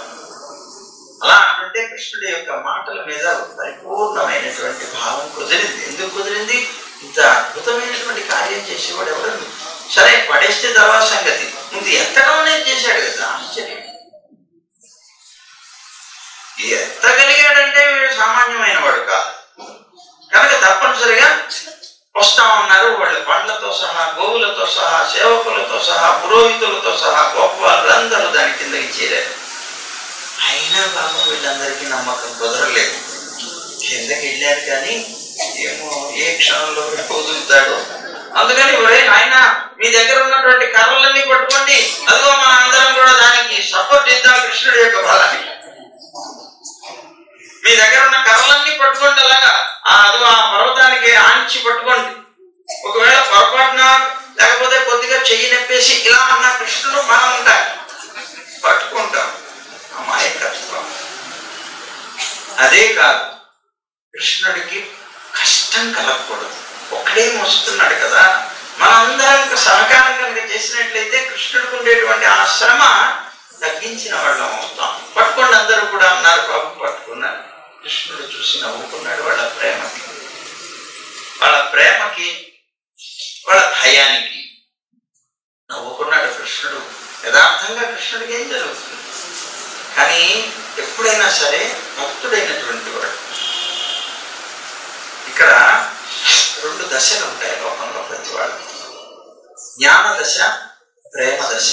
[SPEAKER 1] అలా అంటుంటే కృష్ణుడి యొక్క మాటల మీద పరిపూర్ణమైనటువంటి భావం కుదిరింది. ఎందుకు కుదిరింది? ఇంత అద్భుతమైనటువంటి కార్యం చేసేవాడు ఎవరు? సరే పడేస్తే తర్వాత సంగతి, ముందు ఎత్తడం అనేది చేశాడు కదా, ఆశ్చర్యం. ఎత్తగలిగాడంటే వీడు సామాన్యమైన వాడు కాదు కనుక తప్పనిసరిగా వస్తామన్నారు. వాళ్ళు పండ్లతో సహా, గోవులతో సహా, సేవకులతో సహా, పురోహితులతో సహా గోపవాళ్ళందరూ దాని కిందకి చేరారు. అయినా బాబు వీళ్ళందరికీ నమ్మకం కుదరలేదు. కిందకి వెళ్ళారు కానీ ఏమో ఏ క్షణంలో వదులుతాడు. అందుకని ఆయన మీ దగ్గర ఉన్నటువంటి కర్రలన్నీ పట్టుకోండి, అదిగో మన అందరం కూడా దానికి సపోర్ట్ ఇద్దాం కృష్ణుడి యొక్క బలాన్ని. మీ దగ్గర ఉన్న కర్రలన్నీ పట్టుకోండి, అలాగా అదిగో ఆ పర్వతానికి ఆనిచ్చి పట్టుకోండి. ఒకవేళ పొరపాటున లేకపోతే కొద్దిగా చెయ్యి నెప్పేసి ఇలా అన్న కృష్ణుడు మనం ఉంటాయి పట్టుకుంటాం. అమాయకత్వం. అదే కాదు, కృష్ణుడికి కష్టం కలగకూడదు. ఒక్కడే మోస్తున్నాడు కదా, మనందరం సహకారం కనుక చేసినట్లయితే కృష్ణుడికి ఉండేటువంటి ఆ శ్రమ తగ్గించిన వాళ్ళం అవుతాం. పట్టుకోండి అందరూ కూడా అన్నారు. పాపం పట్టుకున్నారు. కృష్ణుడు చూసి నవ్వుకున్నాడు. వాళ్ళ ప్రేమకి వాళ్ళ భయానికి నవ్వుకున్నాడు కృష్ణుడు. యథార్థంగా కృష్ణుడికి ఏం జరుగుతుంది? కానీ ఎప్పుడైనా సరే భక్తుడైనటువంటి వాడు, ఇక్కడ రెండు దశలు ఉంటాయి లోకంలో ప్రతి వాడు, జ్ఞాన దశ, ప్రేమ దశ.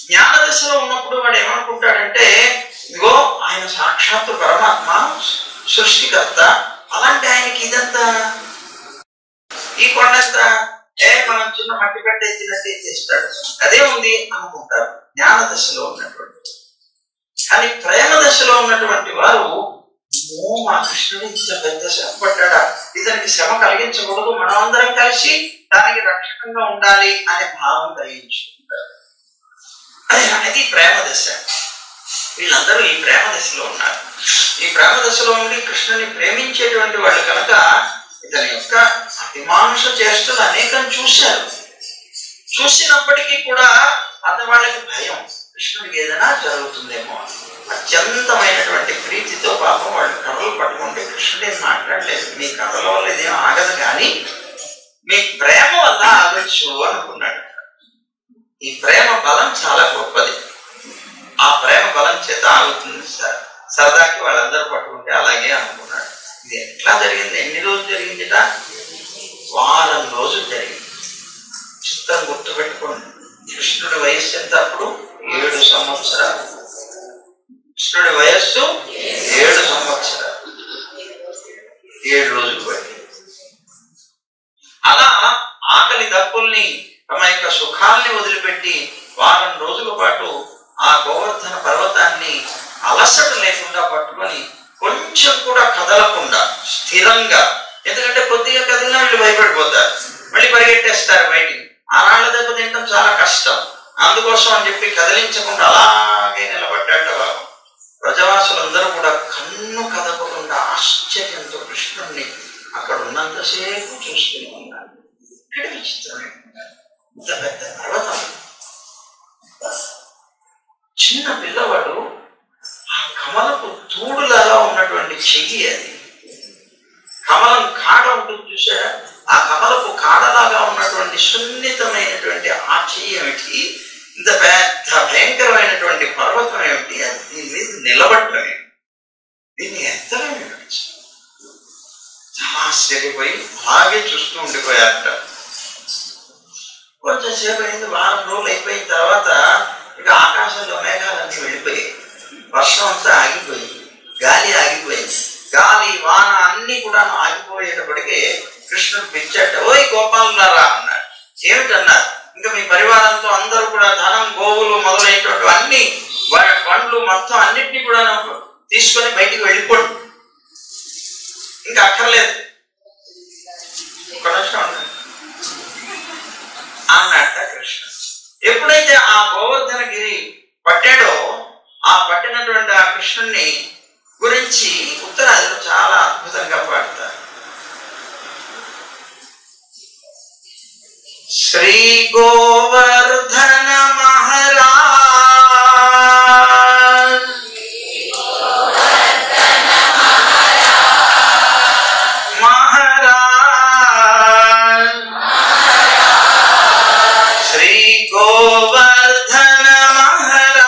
[SPEAKER 1] జ్ఞాన దశలో ఉన్నప్పుడు వాడు ఏమనుకుంటాడంటే, ఇదిగో ఆయన సాక్షాత్తు పరమాత్మ, సృష్టికర్త, అలాంటి ఆయనకి ఇదంతా, ఈ కొండంత మనం చిన్న మట్టి పెట్టేసినట్టు చేస్తాడు, అదే ఉంది అనుకుంటారు జ్ఞాన దశలో ఉన్నటువంటి. కానీ ప్రేమ దశలో ఉన్నటువంటి వారు, మా కృష్ణుడు ఇంత పెద్ద శ్రమ పడ్డా, ఇతనికి శ్రమ కలిగించకూడదు, మనం అందరం కలిసి దానికి రక్షకంగా ఉండాలి అనే భావం కలిగించుకుంటారు. అది ప్రేమ దశ. వీళ్ళందరూ ఈ ప్రేమ దశలో ఉన్నారు. ఈ ప్రేమ దశలో ఉండి కృష్ణుని ప్రేమించేటువంటి వాళ్ళు కనుక ఇతని యొక్క అతిమానుష చేష్టలు అనేకం చూశారు. చూసినప్పటికీ కూడా అతని వాళ్ళకి భయం, కృష్ణుడికి ఏదైనా జరుగుతుందేమో. అత్యంతమైనటువంటి ప్రీతితో పాపం వాళ్ళు కర్రలు పట్టుకుంటే కృష్ణుడు ఏం మాట్లాడలేదు. మీ కర్రల వల్ల ఇదేం ఆగదు కానీ మీ ప్రేమ వల్ల ఆగచ్చు అనుకున్నాడు. ఈ ప్రేమ బలం చాలా గొప్పది. ఆ ప్రేమ బలం చేత ఆగుతుంది. సరదాకి వాళ్ళందరూ పట్టుకుంటే అలాగే అనుకున్నాడు. ఇది ఎట్లా జరిగింది? ఎన్ని రోజులు జరిగిందిట? వారం రోజులు జరిగింది. చిత్తం గుర్తుపెట్టుకోండి. కృష్ణుడి వయస్సు ఎంత అప్పుడు? 7 సంవత్సరాలు. కృష్ణుడి వయస్సు 7 సంవత్సరాలు, 7 రోజులు పట్టింది. అలా ఆకలి దప్పుల్ని, తమ యొక్క సుఖాల్ని వదిలిపెట్టి వారం రోజుల పాటు ఆ గోవర్ధన పర్వతాన్ని అలసట లేకుండా పట్టుకొని కొంచెం కూడా కదలకుండా స్థిరంగా, ఎందుకంటే కొద్దిగా కదిలినా వీళ్ళు భయపడిపోతారు, మళ్ళీ పరిగెట్టేస్తారు బయటికి. ఆ రాళ్ల దెబ్బ తినడం చాలా కష్టం. అందుకోసం అని చెప్పి కదిలించకుండా అలాగే నిలబడ్డాడు బాబు. ప్రజవాసులందరూ కూడా కన్ను కదపకుండా ఆశ్చర్యంతో కృష్ణుడిని అక్కడ ఉన్నంతసేపు చూస్తూనే ఉన్నారు. ఇక్కడ విచిత్రమే, ఇంత పెద్ద పర్వతం, చిన్న పిల్లవాడు, ఆ కమలపు తూడులాగా ఉన్నటువంటి చెయ్యి, అది కమలం కాడ ఉంటుంది చూసారా, ఆ కమలపు కాడలాగా ఉన్నటువంటి సున్నితమైనటువంటి ఆ చెయ్యి ఏమిటి? ఇంత పెద్ద భయంకరమైనటువంటి పర్వతం ఏమిటి? దీని మీద నిలబడటమే, దీన్ని ఎత్తడమే. చాలా ఆశ్చర్యపోయి అలాగే చూస్తూ ఉండిపోయారట. మొత్తం అన్నిటినీ కూడా తీసుకొని బయటికి వెళ్ళిపోండి, ఇంకా అక్కర్లేదు, ఒక నిమిషం ఉండండి అన్నట్ట కృష్ణ. ఎప్పుడైతే ఆ గోవర్ధనగిరి పట్టాడో ఆ పట్టినటువంటి ఆ కృష్ణుణ్ణి గురించి ఉత్తరాదిలో చాలా అద్భుతంగా పాడతారు. శ్రీ గోవర్ధన మహారాజ్ మహారాజ్ శ్రీ గోవర్ధన మహారాజ్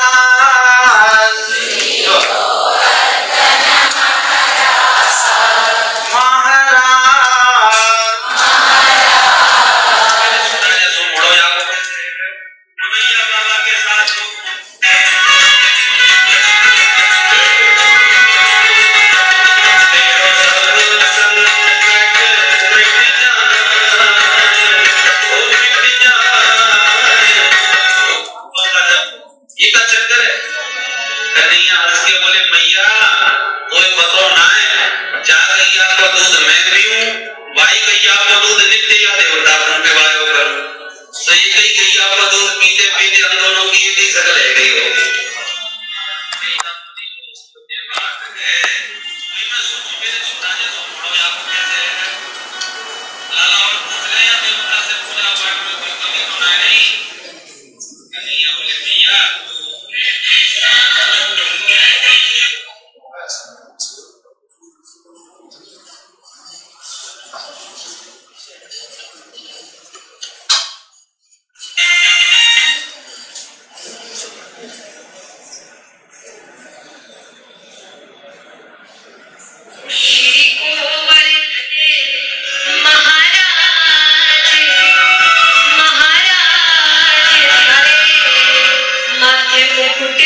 [SPEAKER 2] मुकुट